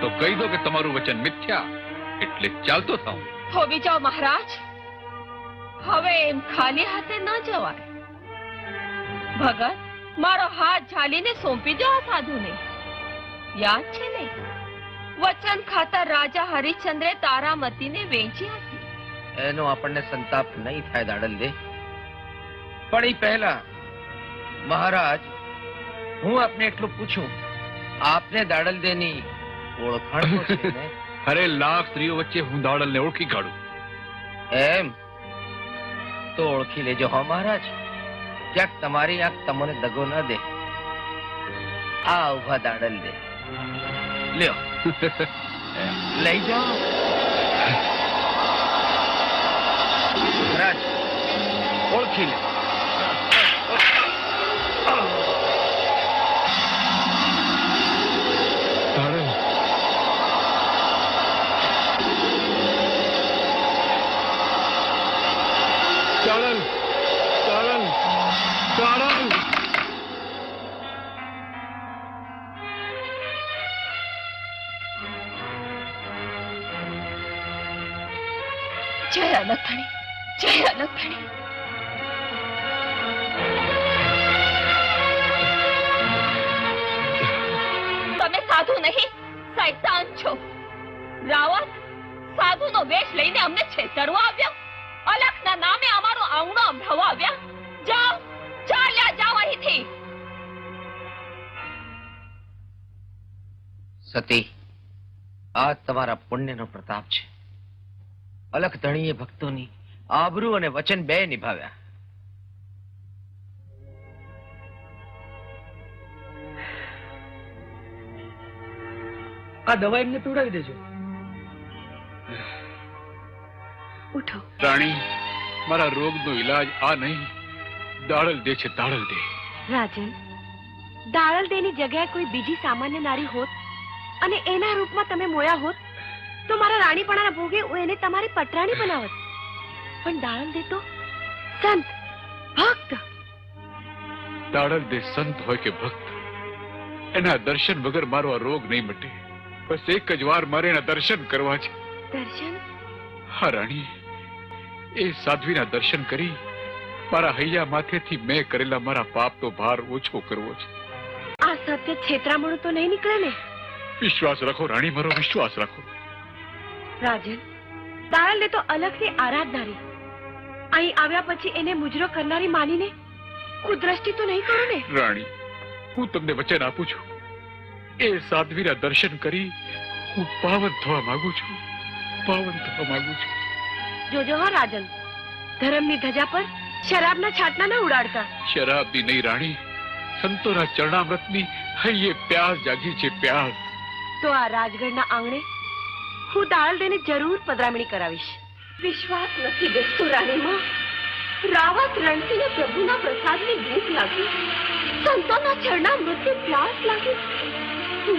તો કહી દો કે તમારું વચન મિથ્યા, એટલે ચાલતો થાઉં. થોભી જાઓ મહારાજ. હવે એમ ખાલી હાથે ન જવાય. ભગત, મારો હાથ ઝાલીને સોંપી દો આ સાધુને. યાદ છે ને, વચન ખાતર રાજા હરિશ્ચંદ્રે તારામતીને વેચી હતી. એનો આપણને સંતાપ નહીં થાય દાડલ દે. પણ એ પહેલા મહારાજ, હું આપને એટલું પૂછું, આપને દાડલ દેની ઓળખાણ તો છે ને? અરે લાખ સ્ત્રીઓ વચ્ચે હું દાડલને ઓળખી કાઢું. એમ તો ઓળખી લેજો હો મહારાજ. ક્યાંક તમારી આંખ તમને દગો ન દે. આ ઉભા દાડલ દે, લ્યો લઈ જાઓ. મહારાજ ઓળખી લે. દાડલ, દાડલ, દાડલ. જય અલખણી, જય અલખણી. તમે સાધુ નહીં, શૈતાન છો. રાવણ સાધુનો વેશ લઈને અમને છેતરવા આવ્યા. અલખના નામે અમારો આંગણો અંભળવા આવ્યા. જાઓ, ચાલ્યા જાઓ અહીંથી. સતી, આ તમારા પુણ્યનો પ્રતાપ છે. અલખ ધણીએ ભક્તોની આબરૂ અને વચન બે નિભાવ્યા. આ દવા એમને પીવડાવી દેજો. ઉઠો. રાણી, મારા રોગનો ઈલાજ આ નહીં, દાડલ દે છે, દાડલ દે. રાજન, દાળલ દેની જગ્યાએ કોઈ બીજી સામાન્ય નારી હોત અને એના રૂપમાં તમે મોયા હોત તો મારા રાણીપણાના ભોગે હું એને તમારી પટરાણી બનાવત. પણ દાળલ દે તો સંત, ભક્ત. દાડલ દે સંત હોય કે ભક્ત, એના દર્શન વગર મારો આ રોગ નહીં મટે. બસ એક જ વાર મારે એના દર્શન કરવા છે. દર્શન? હા રાણી, એ સાધ્વીના દર્શન કરી મારા હૈયા માથેથી મેં કરેલા મારા પાપનો ભાર ઓછો કરવો છે. આ સત્ય છેતરામણું તો નહીં નીકળે ને? વિશ્વાસ રાખો રાણી, મારો વિશ્વાસ રાખો. રાજન, દાળલ તો અલગથી આરાધનારી. અહીં આવ્યા પછી એને મુજરો કરનારી માનીને કુદ્રષ્ટિ તો નહીં કરું ને? રાણી, હું તમને વચન આપું છું, એ સાધ્વીના દર્શન કરી હું પાવન થવા માંગુ છું, પાવન થવા માંગુ છું. જોજો હા રાજન, ધર્મની ધજા પર શરાબના છાંટના ન ઉડાડતા. શરાબની નહીં રાણી, સંતોના ચરણામૃતની હૈયે પ્યાસ જાગી છે, પ્યાસ. તો આ રાજગઢના આંગણે હું દાળદેને જરૂર પધરામણી કરાવીશ. વિશ્વાસ નથી બેસતો રાણીમાં. રાવત રણસીને પ્રભુના પ્રસાદની ભૂખ લાગી, સંતોના ચરણામૃતની પ્યાસ લાગી.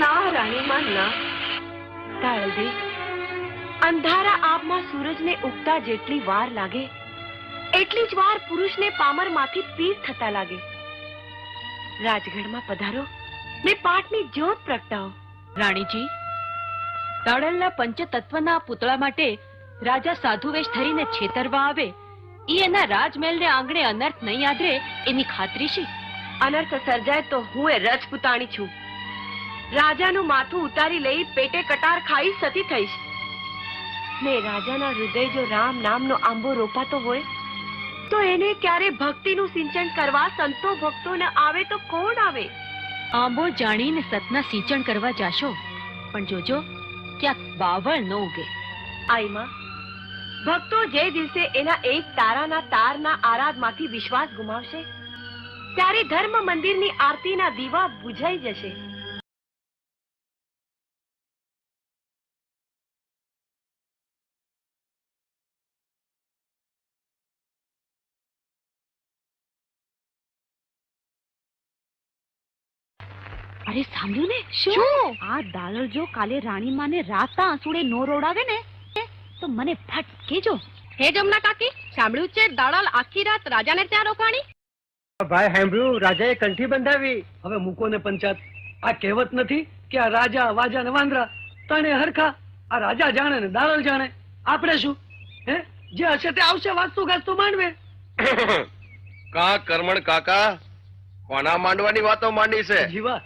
ના રાણીમાં ના. દાળદે, અંધારા આબમાં સૂરજને ઉગતા જેટલી વાર લાગે એટલી જ વાર પુરુષને પામરમાંથી પીર થતા લાગે. રાજગઢમાં પધારો ને પાઠની જ્યોત પ્રગટાવો. રાણીજી, દાડલના પંચતત્વના પૂતળા માટે રાજા સાધુ વેશ ધરીને છેતરવા આવે, ઈ એના રાજમહેલને આંગણે અનર્થ નહીં આદરે એની ખાતરી છે? અનર્થ સર્જાય તો હું એ રજપૂતાણી છું. રાજાનું માથું ઉતારી લઈ પેટે કટાર ખાઈ સતી થઈશ. ને રાજાના હૃદય જો રામ નામનો આંબો રોપાતો હોય તો એને ક્યારે ભક્તિનું સિંચન કરવા સંતો ભક્તોને આવે તો કોણ આવે? આંબો જાણીને સતના સિંચન કરવા જાશો, પણ જોજો ક્યાંક બાવળ ન ઉગે. આઈમાં ભક્તો જે દિવસે એના એક તારાના તારના આરાધમાંથી વિશ્વાસ ગુમાવશે ત્યારે ધર્મ મંદિરની આરતીના દીવા બુઝાઈ જશે. અરે સાંભળ્યું ને શું આ દાલર જો કાલે રાણી માને રાતા આંસુડે નો રોડાવે ને તો મને ફટ કેજો. હે જમના કાકી, સાંભળ્યું છે દાળાલ આખી રાત રાજાને ત્યાં રોકાણી? ભાઈ સાંભળ્યું, રાજાએ કંઠી બંધાવી. હવે મૂકો ને પંચાયત. આ કહેવત નથી કે આ રાજા વાજા ને વાંદરા તને હરખા? આ રાજા જાણે ને દાળલ જાણે, આપણે શું? હે, જે હશે તે આવશે, વાગતું ગાજતું માંડવે. કા કરમણ કાકા, કોના માંડવાની વાતો માંડી છે? જીવા,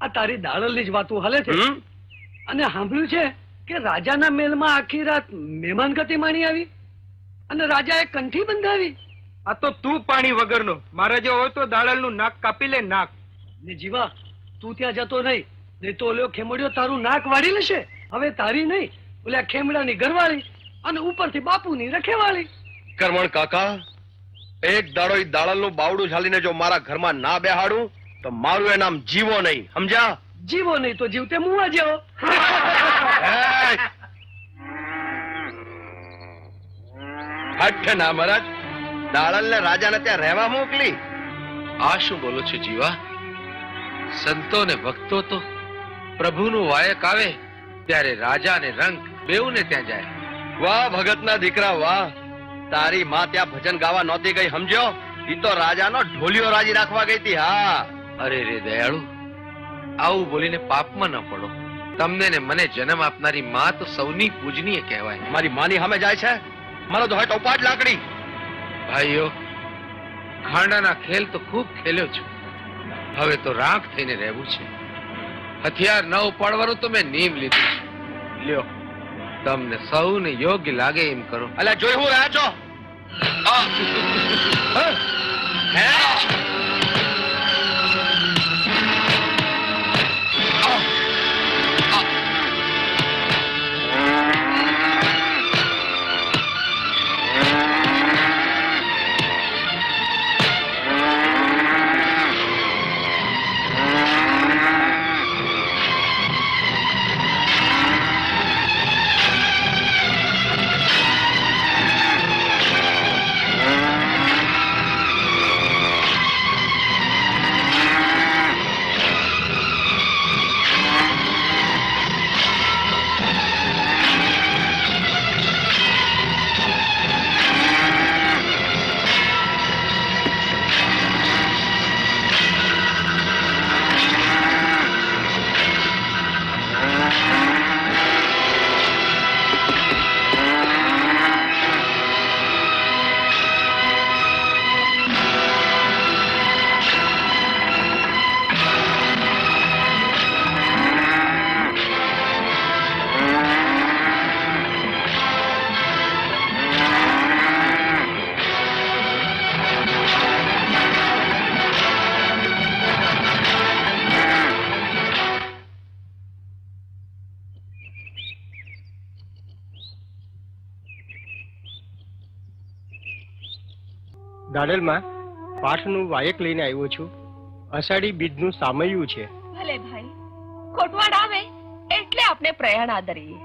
આ તારી દાળલ ની જ વાતો હાલે છે. અને સાંભળ્યું છે કે રાજાના મહેલમાં આખી રાત મહેમાન ગતિ માણી આવી અને રાજાએ કંઠી બંધાવી. આ તો તું પાણી વગરનો. મારા જો હોય તો દાળલ નું નાક કાપી લે, નાક. ને જીવા, તું ત્યાં જતો નહીં તો ઓલો ખેમડિયો તારું નાક વાળી લેશે. હવે તારી નહીં, ઓલા ખેમડાની ઘરવાળી અને ઉપરથી બાપુની રખેવાળી. કરમણ કાકા, એક દાડો ઈ દાળલ નું બાવડું ઝાલીને જો મારા ઘરમાં ના બેહાડું તો મારું એ નામ જીવો નહીં, સમજ્યા? જીવો નહીં તો જીવતે મુવા જેવો. હઠ ના મહારાજ, દાળલ ને રાજાને ત્યાં રહેવા મોકલી. આ શું બોલો છો જીવા? સંતો ને ભક્તો તો પ્રભુનું વાયક આવે ત્યારે રાજા ને રંગ બેઉને ત્યાં જાય. વાહ ભગત ના દીકરા વાહ! તારી માં ત્યાં ભજન ગાવા નહોતી ગઈ, સમજ્યો? ઈ તો રાજાનો ઢોલિયો રાજી રાખવા ગઈ હતી. હા, અરે રે દયાળુ, આવું બોલીને પાપમાં ન પડો. તમને ને મને જન્મ આપનારી માં તો સૌની પૂજનીય કહેવાય. મારી માની સામે જાય છે? મારો તો હટ ઉપાડ લાકડી. ભાઈઓ, ખાંડાના ખેલ તો ખૂબ ખેલ્યો છું. હવે તો રાખ થઈને રહેવું છે. હથિયાર ન ઉપાડવાનું તો મેં નીમ લીધું છે. લ્યો, તમને સૌને યોગ્ય લાગે એમ કરો. અલ્યા જોઈ હું રહ્યા છો? દાડલમાં પાઠનું વાયક લઈને આવ્યો છું. અષાઢી બીજનું સામયું છે. ભલે ભાઈ, ખોટવાડ આવે એટલે આપણે પ્રયાણ આદરીએ.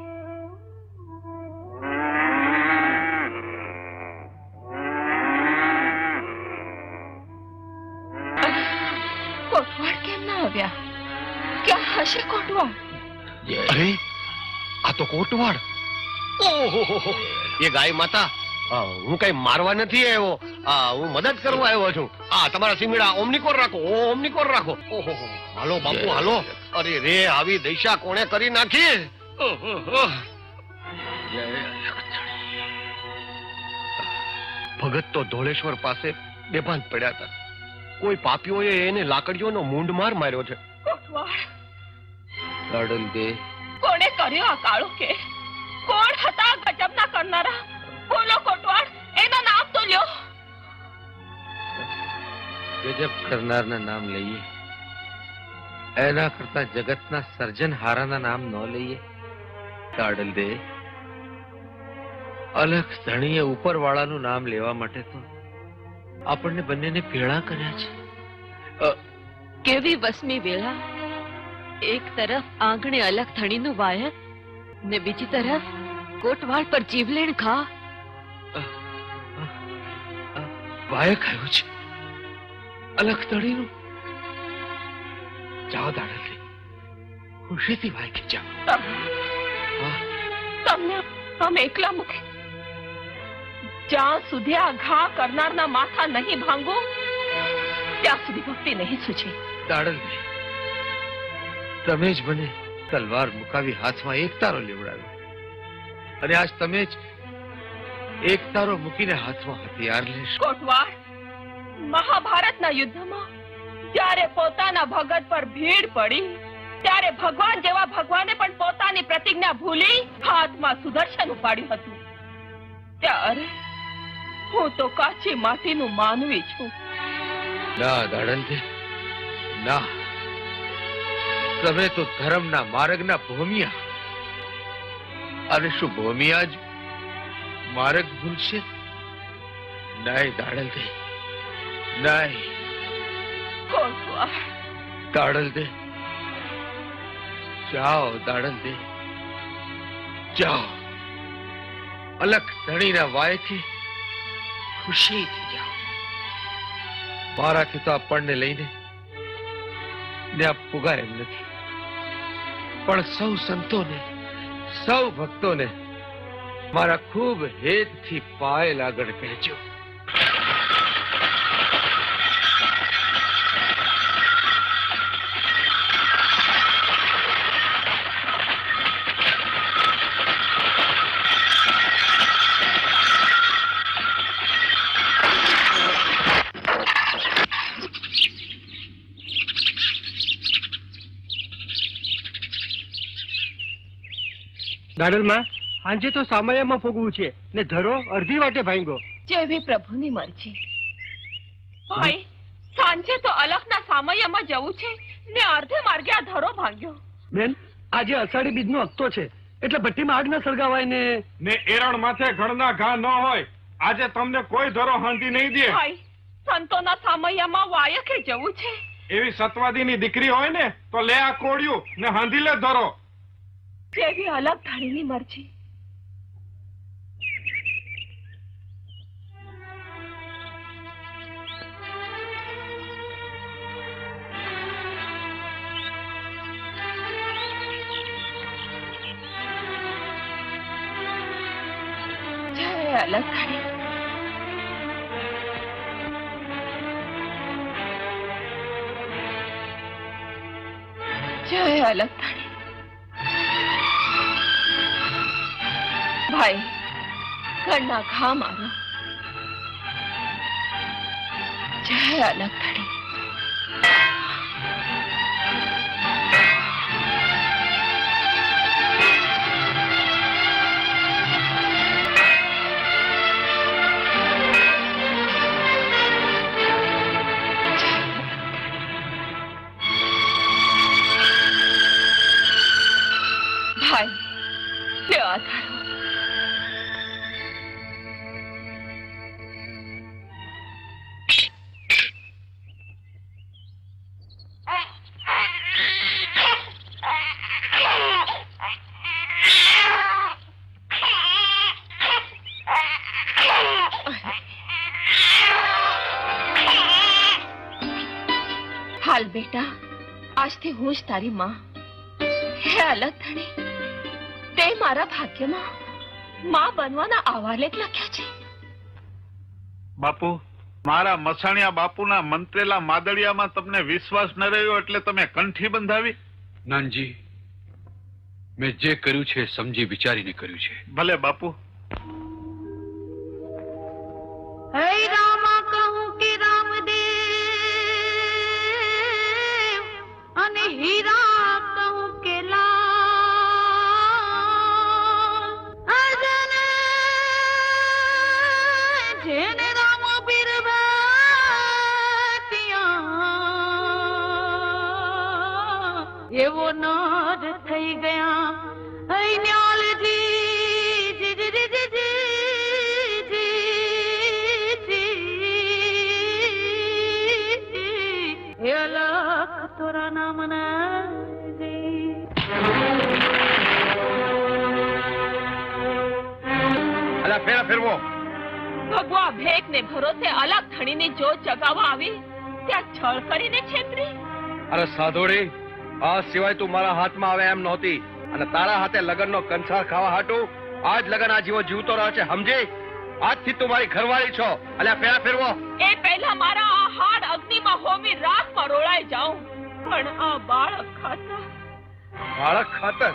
કોટવાડ કેમ ના આવ્યા? ક્યાં હશે કોટવાડ? અરે, આ તો કોટવાડ. ઓહો, એ ગાય માતા, હું કઈ મારવા નથી આવ્યો, હું મદદ કરવા આવ્યો છું. તમારા સિંગડા ઓમનીકોર રાખો, ઓમનીકોર રાખો. ઓહો, હાલો બાપુ હાલો. અરે રે, આવી દશા કોણે કરી નાખી? ભગત તો ધોળેશ્વર પાસે બેભાન પડ્યા હતા. કોઈ પાપીઓએ એને લાકડીઓનો મૂંઢ માર્યો છે. કોટવાડ, દાડલ દે, કોણે કર્યો આ કાળો કે? કોણ હતા ગજબના કરનારા? બોલો કોટવાડ, એના નામ તો લ્યો. ગજબ કરનારના નામ લઈએ, એના કરતા જગતના સર્જનહારાના નામ ન લઈએ. દાડલ દે, અલખ ધણીએ ઉપરવાળાનું નામ લેવા માટે તો આપણને બંનેને ભેળા કર્યા છે. કેવી વસમી વેળા! એક તરફ આંગણે અલગ ધણીનું વાયર ને બીજી તરફ કોટવાડ પર જીવલેણ ખા. વાયક આવ્યું છે અલખ ધણીનું. જાઓ દાડલ દે, ખુશીથી વાયકી જાઓ. તમને આમ એકલા મૂકે જ્યાં સુધી આ ઘા કરનારના માથા નહીં ભાંગો ત્યાં સુધી ભક્તિ નહીં સૂચે. દાડલભાઈ, તમે જ મને તલવાર મુકાવી હાથમાં એક તારો લેવડાવ્યો અને આજ તમે જ એક તારો મૂકીને હાથમાં હથિયાર લેશો. કોટવાળ, મહાભારતના યુદ્ધમાં જ્યારે પોતાના ભગત પર ભીડ પડી ત્યારે ભગવાન જેવા ભગવાને પણ પોતાની પ્રતિજ્ઞા ભૂલી હાથમાં સુદર્શન ઉપાડ્યું હતું. ત્યારે હું તો કાચી માટીનું માનવી છું. ના દાડલભાઈ, ના, તમે તો ધર્મના માર્ગના ભોમિયા, અને શું ભોમિયા જ માર્ગ ભૂલશે? નહીં દાડલભાઈ, નહીં. દાડલભાઈ, જાઓ દાડલભાઈ, જાઓ. અલખ ધણીના વાયથી ખુશીથી જાઓ. મારાથી તો આપણને લઈને ત્યાં પુગાય એમ નથી, પણ સૌ સંતોને, સૌ ભક્તોને મારા ખૂબ હેતથી પાય લાગણ કહેજો. દાડલમાં આજે તો સામયામાં ફોગવું છે ને ધરો અડધી વાટે ભાંગ્યો. જેવી પ્રભુની મરજી. ભાઈ, સાંજે તો અલખના સામયામાં જવું છે ને અર્ધે માર્ગે આ ધરો ભાંગ્યો. બેન, આજે અષાઢી બીજનો હપ્તો છે એટલે ભઠ્ઠીમાં આગ ન સળગાવાય ને એરણ માથે ઘણના ઘા ન હોય. આજે તમને કોઈ ધરો હાંધી નહીં દે. ભાઈ, સંતોના સામયામાં વાયકે જવું છે. એવી સતવાદીની દીકરી હોય ને તો લે આ કોળિયું ને હાંધી લે ધરો. જેવી અલગ ધણીની મરજી. જય અલગ ધણી. જય અલગ ધણી. ભાઈ, ઘરના ઘા મારો. જય અલગ ધણી. ભાઈ, લે આધારો. હાલ બેટા, આજથી હું જ તારી માં. હે અલગ ધણી, તે મારા ભાગ્યમાં માં બનવાના આવા લેખ લખ્યા છે. બાપુ, મારા મસાણિયા બાપુના મંત્રેલા માદળિયામાં તમને વિશ્વાસ ન રહ્યો એટલે તમે કંઠી બંધાવી? નાનજી, મેં જે કર્યું છે સમજી વિચારીને કર્યું છે. ભલે બાપુ. હે રામા કહું કે રામદેવ અને હીરા કહું કે લાલ. અર્જુન જેને રામ બિરબાતિયા એવો ન જ થઈ ગયા. હૈ ન્યાલજી જી જી જી જી જી. અલખ તોરા નામના અલા ફેરા ફેરવો. ભગવા ભેગ ને ભરોસે અલગ ધણીની જોત જગાવવા આવી ત્યાં છળ કરીને છેતરી. અરે સાધોડી, આ સિવાય તું મારા હાથમાં આવે એમ નહોતી, અને તારા હાથે લગનનો કંસાર ખાવા હાટું આજ લગન આ જીવો જીવતો રહ્યો છે, સમજે? આજથી તું મારી ઘરવાળી છો. અલ્યા પેલા ફેરવો. એ પહેલા મારા આ હાડ અગ્નિમાં હોમી રાતમાં રોળાઈ જાઉં, પણ આ બાળક ખાતર બાળક ખાતર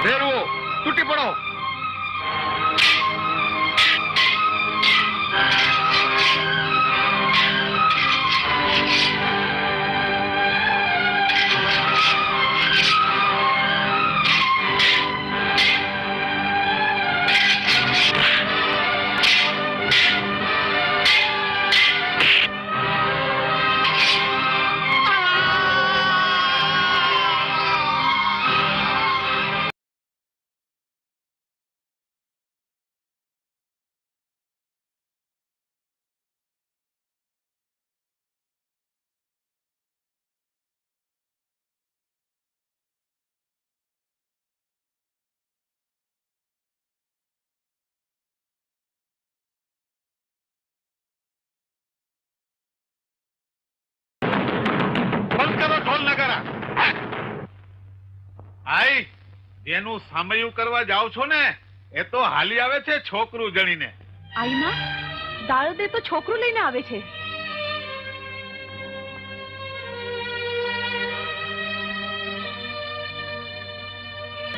ફેરવો, તૂટી પડો. આઈ જેનું સામયું કરવા જાવ છો ને એ તો હાલી આવે છે છોકરું જણીને. આઈ માં, દાળ દે તો છોકરું લઈને આવે છે.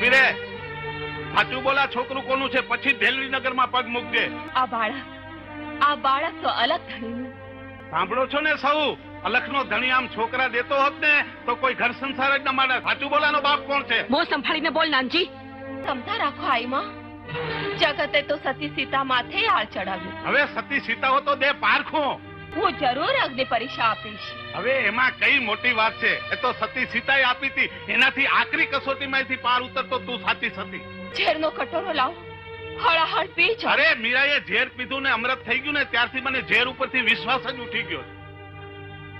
વીરે સાચું બોલા, છોકરું કોનું છે? પછી દેલવીનગરમાં પગ મૂકજે. આ બાળક તો અલગ ધણીનું. સાંભળો છો ને સૌ? અલખનો ધણી આમ છોકરા દેતો હોત ને તો કોઈ ઘર સંસાર જ ન મળે. સાચું બોલાનો બાપ કોણ છે? મોં સંભાળીને બોલ નાનજી. સમતા રાખો આઈ માં, જગતે તો સતી સીતા માથે હાલ ચડાવ્યું. હવે સતી સીતાઓ તો દે પારખો. હું જરૂર અગ્નિ પરીક્ષા આપીશ. હવે એમાં કઈ મોટી વાત છે? એ તો સતી સીતાએ આપી હતી, એનાથી આકરી કસોટીમાંથી પાર ઉતરતો તું સાચી સતી. ઝેરનો કટોરો લાવ, હળાહળ પી જા. અરે મીરાએ ઝેર પીધું ને અમૃત થઈ ગયું ને ત્યારથી મને ઝેર ઉપરથી વિશ્વાસ જ ઉઠી ગયો.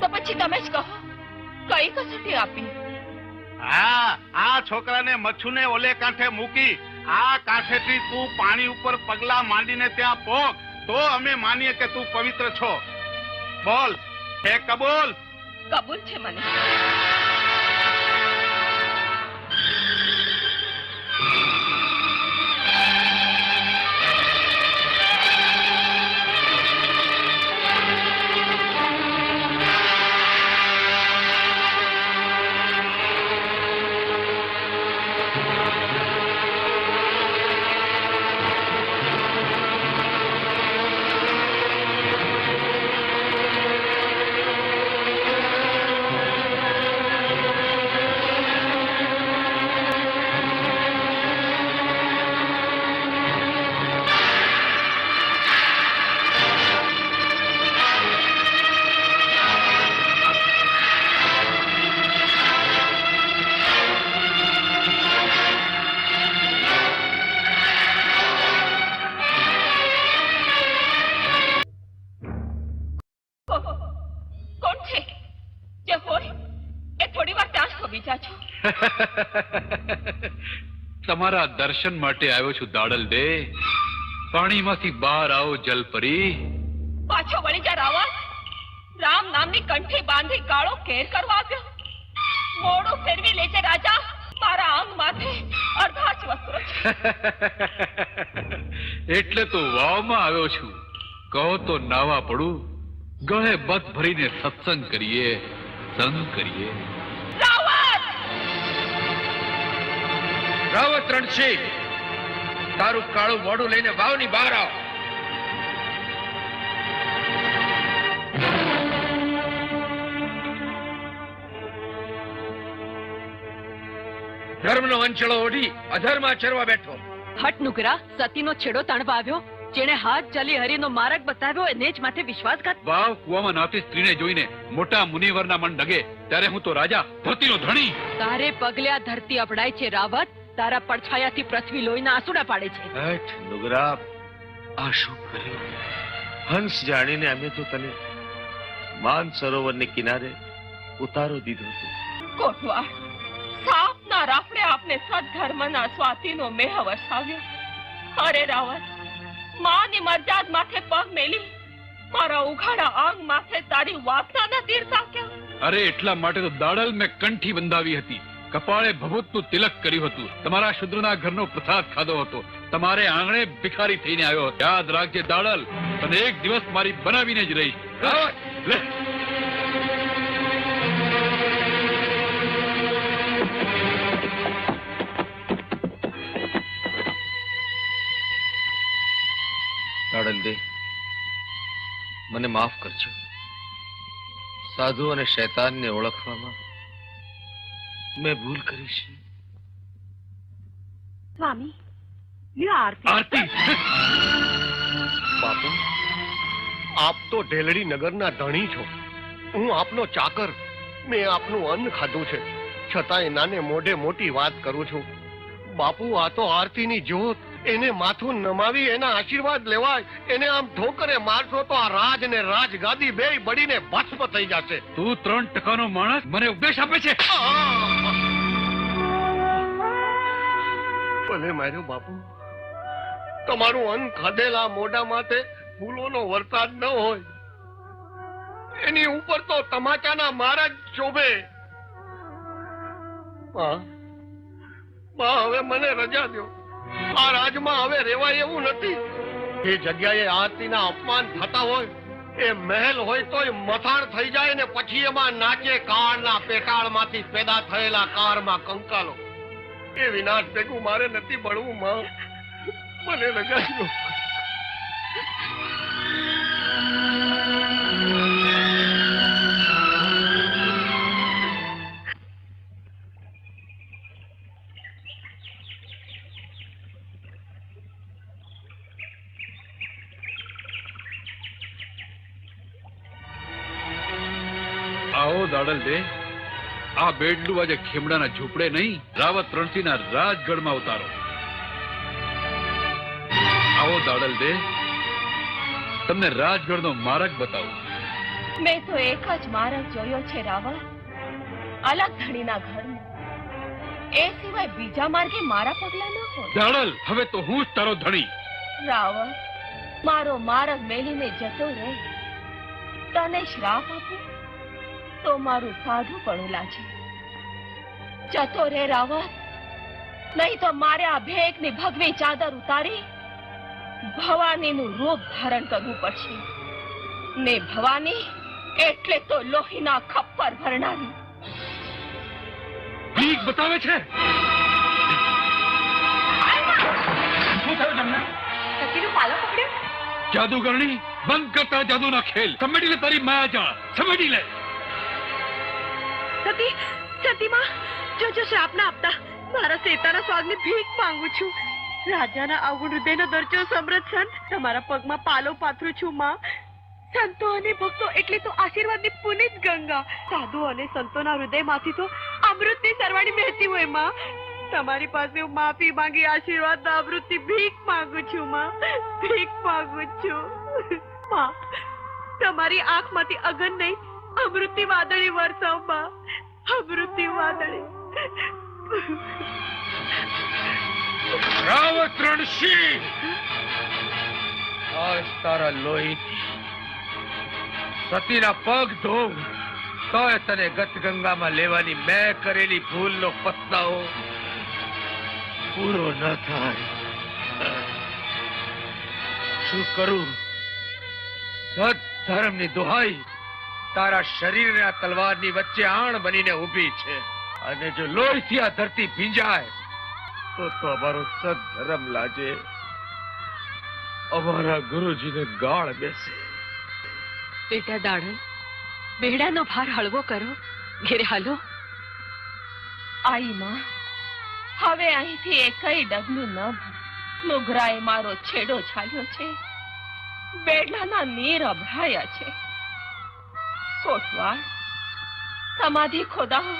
તો પછી તમે જ કહો, કઈ કસોટી આપી? હા, આ છોકરાને મચ્છુને ઓલે કાંઠે મૂકી આ કાંઠેથી તું પાણી ઉપર પગલા માંડીને ત્યાં પોક, તો અમે માનીએ કે તું પવિત્ર છો. બોલ, હે કબૂલ? કબૂલ છે મને. તમારા દર્શન માટે આવ્યો છું દાડલ દે. પાણીમાંથી બહાર આવો જલપરી. પાછો વળી જા રાવણ. રામ નામની કંઠી બાંધી કાળો કેર કરવા આવ્યો. મોડું ફેરવી લેજે રાજા, મારા અંગ માથે અડધા જ વસ્ત્રો છે. એટલે તો વાવમાં આવ્યો છું. કહો તો નાવા પડું, ગળે બત ભરીને સત્સંગ કરીએ, સંગ કરીએ. રાવત રણસિંહ, તારું કાળું મોઢું લઈને વાવની બહાર આવ. ધર્મનો વંચળો ઓઢી અધર્મમાં ચરવા બેઠો. હટ નુકરા, સતીનો છેડો તાણવા આવ્યો. જેણે હાથ ચાલી હરિનો માર્ગ બતાવ્યો એને જ માથે વિશ્વાસઘાત. વાવ કુવામાં નાતી સ્ત્રીને જોઈને મોટા મુનિવરના મન ડગે, ત્યારે હું તો રાજા ધરતીનો ધણી. તારે પગલે આ ધરતી અપડાય છે રાવત. તારા પડછાયાથી પૃથ્વી લોહીના આંસુડા પાડે છે. હઠ નુગરા, આ શું કર્યું? હંસ જાણીને અમે તો તને માન સરોવરને કિનારે ઉતારો દીધો હતો. કોટવાળ, સાપના રાફડે આપને સદ્ધર્મના સ્વાતિનો મેહ વરસાવ્યો. અરે રાવત, માની મરજાદ માથે પગ મેલી મારા ઉઘાડા આંગ માથે તારી વાસનાના તીર તાક્યા. અરે એટલા માટે તો દાડલ મેં કંઠી બંધાવી હતી, કપાળે ભભૂતનું તિલક કર્યું હતું, તમારા શુદ્રના ઘરનો પ્રસાદ ખાધો હતો, તમારે આંગણે ભિખારી થઈને આવ્યો. યાદ રાખજે દાડલ, તને એક દિવસ મારી બનાવીને જ રહીશ. લે. દાડલ દે, મને માફ કરજો. સાધુ અને શૈતાનને ઓળખવામાં મેં ભૂલ કરી છે. સ્વામી, લ્યો આરતી. આરતી. બાપુ, આપ તો ઢેલડી નગરના ધણી છો, હું આપનો ચાકર. મેં આપનું અન્ન ખાધું છે, છતાંય નાને મોઢે મોટી વાત કરું છું. બાપુ, આ તો આરતીની જ્યોત, એને માથું નમાવી એના આશીર્વાદ લેવાય. એને આમ ઠોકરે મારશો તો આ રાજ ને રાજગાદી બેય બળીને ભસ્મ થઈ જશે. તું 3% માણસ મને ઉપદેશ આપે છે. ભલે માર્યો બાપુ, તમારું અન્ન ખાધેલા મોઢા માથે ફૂલોનો વરસાદ ન હોય, એની ઉપર તો તમાચાના મારા જ શોભે. હવે મને રજા દો. આ રાજમાં હવે રેવાય એવું નથી. એ જગ્યાએ આરતીના અપમાન થતા હોય, એ મહેલ હોય તોય મથાણ થઈ જાય ને પછી એમાં નાચે કાળના પેટાળમાંથી પેદા થયેલા કારમાં કંકાલો. એ વિનાશ ભેગું મારે નથી બળવું. માં, મને રજા દો. આવો દાડલ દે, આ બેડલું આજે ખેમડાના ઝૂંપડે નહીં, રાવત રણસીના રાજગઢમાં ઉતારો. આવો દાડલ દે, તમને રાજગઢનો માર્ગ બતાવું. મેં તો એક જ માર્ગ જોયો છે રાવણ, અલગ ધણીના ઘરનો. એ સિવાય બીજા માર્ગે મારા પગલા ન હોય. દાડલ, હવે તો હું જ તારો ધણી. રાવણ, મારો માર્ગ મેલીને જતો રહે. તને શ્રાપ આપું તો મારું સાધુ પણ લાજે. જતો રે રાવણ, નહીં તો મારે આ ભેખની ભગવી ચાદર ઉતારી ભવાનીનું રૂપ ધારણ કરવું પડશે. ને ભવાની એટલે તો લોહીના ખપ્પર ભરનારી. ભીખ બતાવે છે. શું થયું તમને? સતીનો પાલો પકડ્યો? જાદુગરણી, બંધ કરતા જાદુના ખેલ. સમેટી લે તારી માયા જાળ, સમેટી લે. સતી, સતીમાં, જો શ્રાપ ના આપતા. મારા સેતાના સ્વાગની ભીખ માંગુ છું. રાજાના અવગુણ હૃદયનો દરજો સમૃદ્ધ સંત, તમારા પગમાં પાલો પાથરું છું માં. સંતો અને ભક્તો એટલે તો આશીર્વાદની પુનિત ગંગા. સાધુ અને સંતોના હૃદયમાંથી તો અમૃતની સરવાણી વહેતી હોય માં. તમારી પાસે હું માફી માંગી આશીર્વાદના અમૃતની ભીખ માંગુ છું માં. ભીખ માંગુ છું માં. તમારી આંખમાંથી અગન નહીં, અમૃતની વાદળી વરસાવ માં. અમૃતની વાદળી. રાવત રણસિંહ, આજ તારા લોહી સતીના પગ ધોવ તોય તને ગતગંગામાં લેવાની મેં કરેલી ભૂલનો પસ્તાવો પૂરો ન થાય. શું કરું? ધર્મની દુહાઈ, તારા શરીરને આ તલવારની વચ્ચે આણ બનીને ઊભી છે, અને જો લોહીથી આ ધરતી ભીંજાય તો અમારો સદધર્મ લાજે, અમારા ગુરુજીને ગાળ બેસે. બેટા દાડલ, બેડાનો ભાર હળવો કરો, ઘેરે હાલો. આઈ માં, હવે અહીંથી એકઈ ડગલું ન ભર. નુગરાએ મારો છેડો છાલ્યો છે, બેડલાના નીર અભરાયા છે. કોટવાળ, સમાધિ ખોદાવો.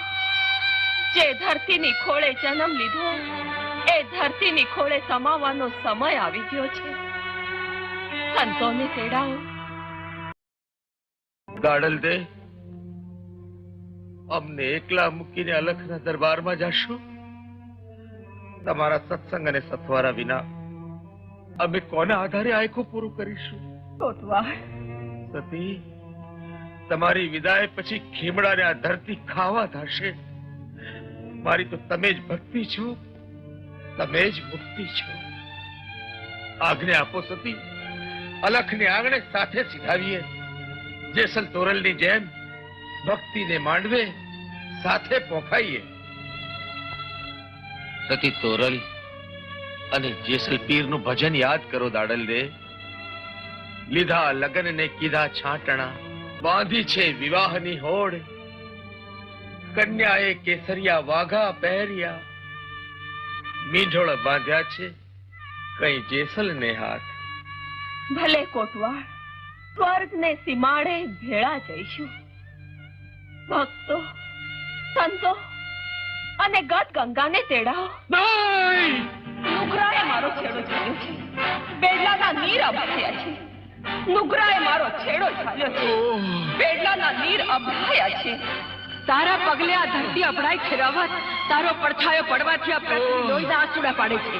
જે ધરતીની ખોળે જન્મ લીધો એ ધરતીની ખોળે સમાવવાનો સમય આવી ગયો છે. સંતોને તેડાવો. દાડલ દે, અમને એકલા મૂકીને અલખના દરબારમાં જશો? તમારા સત્સંગ અને સથવારા વિના અમે કોના આધારે આખું પૂરું કરીશું? કોટવાળ, સતી, તમારી વિદાય પછી ખીમડાને આ ધરતી ખાવા થશે. મારી તો તમે જ ભક્તિ છો, તમે જ મુક્તિ છો. આજ્ઞા આપો સતી, અલખને આંગણે સાથે સીધાવીએ. જેસલ તોરલની જેમ ભક્તિને માંડવે સાથે પોખાઈએ. સતી તોરલ અને જેસલ પીરનું ભજન યાદ કરો દાડલ રે. લીધા લગન ને કીધા છાંટણા, બાંધી છે વિવાહની હોડ. કન્યાએ કેસરિયા વાઘા પહેર્યા, મીંઢોળ બાંધ્યા છે કઈ જેસલ ને હાથ. ભલે કોટવાળ સ્વર્ગ ને સીમાડે ભેળા જઈશું. ભક્તો, સંતો અને ગત ગંગાને તેડાવો. નુગરાએ મારો છેડો ચાલ્યો છે, બેડલાના નીર અભયા છે. નુગરાએ મારો છેડો ચાલ્યો છે, બેડલાના નીર અભયા છે. તારા પગલે આ ધરતી અભડાય છે રાવત. તારો પડછાયો પડવાથી આ પૃથ્વી લોહીના આંસુડા પાડે છે.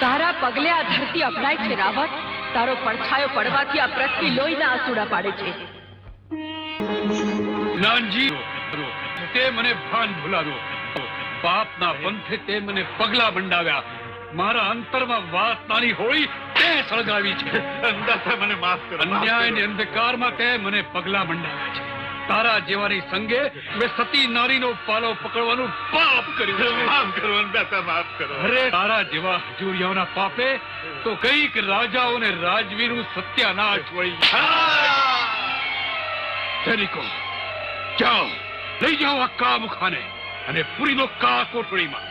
તારા પગલે આ ધરતી અભડાય છે રાવત. તારો પડછાયો પડવાથી આ પૃથ્વી લોહીના આંસુડા પાડે છે. નાનજી, તે મને ભાન ભૂલાવ્યો. પાપના પંથે તે મને પગલા બંડાવ્યા. મારા અંતરમાં વાસનાની હોળી તે સળગાવી છે. મને માફ કરો. અન્યાયની અંધકારમાં તે મને પગલા બંડાવ્યા છે. તારા જેવાની સંગે મેં સતી નારીનો પાલો પકડવાનું પાપ કર્યું. માફ કરો અંદાતા, માફ કરો. અરે તારા જેવા હજુરિયાઓના પાપે તો કઈક રાજાઓને રાજવીનું સત્યાનાશ વળી. સૈનિકો, જાઓ, લઈ જાઓ આ કામુખાને અને પુરીનો કા કોટડીમાં.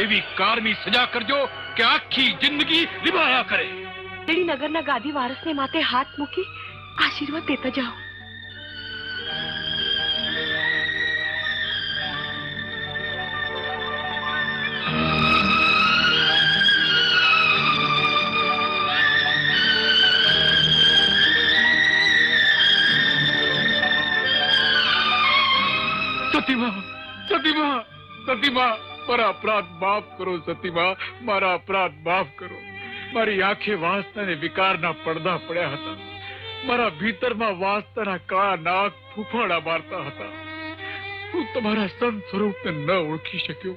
એવી કારની સજા કરજો કે આખી જિંદગી નિભાયા કરે. નગરના ગાદી વારસને માથે હાથ મૂકી આશીર્વાદ દેતા જાઓ. સતીમા, સતીમા, સતીમા, મારા અપરાધ માફ કરો. સતીમા, મારા અપરાધ માફ કરો. મારી આંખે વાસનાને વિકારના પડદા પડ્યા હતા. મારા ભીતરમાં વાસનાના કાળા નાગ ફૂફાડા મારતા હતા. હું તમારા સંત સ્વરૂપને ન ઓળખી શક્યો.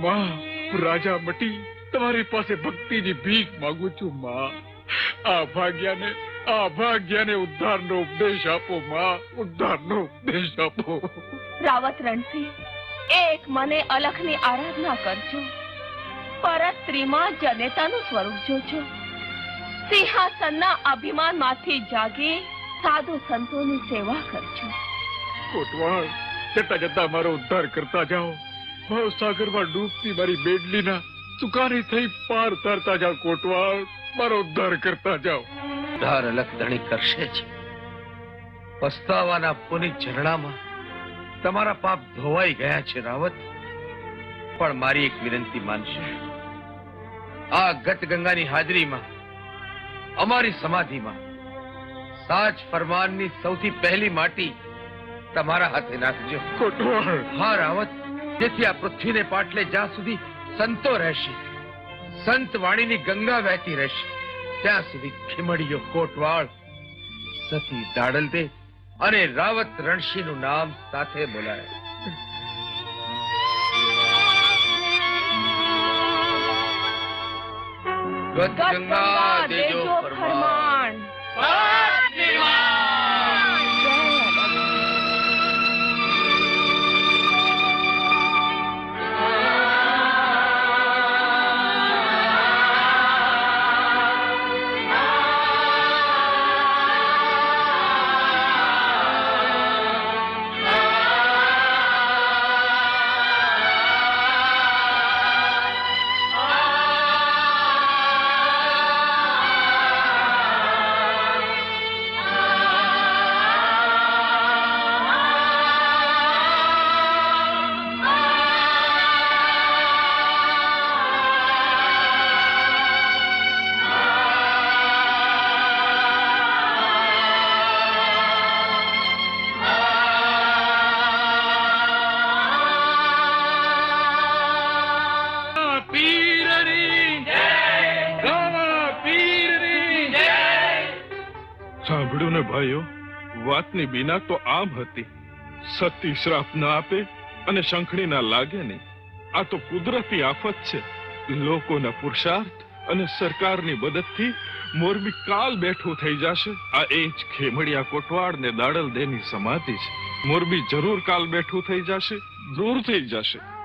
માં, હું રાજા મટી તમારી પાસે ભક્તિની ભીખ માંગુ છું. માં, આ ભાગ્યાને ઉદ્ધારનો ઉપદેશ આપો. માં, ઉદ્ધારનો ઉપદેશ આપો. રાવત રણસિંહ, એક મને અલખની આરાધના કરજો. પરત સ્ત્રીમાં જનેતાનું સ્વરૂપ જોજો. સિંહાસનના અભિમાનમાંથી જાગી સાધુ સંતોની સેવા કરજો. કોટવાળ, જતા જતા મારો ઉદ્ધાર કરતા જાઓ. ભવસાગરમાં ડૂબતી મારી બેડલીના સુકાની થઈ પાર તરતા જાઓ. કોટવાળ, મારો ઉદ્ધાર કરતા જાઓ. ઉદ્ધાર અલખ ધણી કરશે જ. પસ્તાવાના પુનિત ઝરણામાં તમારા પાપ ધોવાઈ ગયા છે રાવત. પણ મારી એક વિનંતી માનશો. આ ગત ગંગાની હાજરીમાં અમારી સમાધિમાં સાચ ફરમાનની સૌથી પહેલી માટી તમારા હાથે નાખજો. કોટવાળ. હા રાવત, જેથી આ પૃથ્વીને પાટલે જ્યાં સુધી સંતો રહેશે, સંત વાણીની ગંગા વહેતી રહેશે, ત્યાં સુધી ખીમડીયો કોટવાળ, સતી દાડલ દે અને રાવત રણસિંહનું નામ સાથે બોલાય. ગત ગંગા દેજો ફરમાન. સાંભળ્યું ને ભાઈઓ, વાતની બીના તો આમ હતી. સતી શ્રાપ ના આપે અને શંખણી ના લાગે નહીં. આ તો કુદરતી આફત છે. લોકોના પુરુષાર્થ અને સરકારની મદદથી મોરબી કાલ બેઠું થઈ જશે. આ એ જ ખેમડિયા કોટવાડ ને દાડલ દેની સમાધિ છે. મોરબી જરૂર કાલ બેઠું થઈ જશે, દૂર થઈ જશે.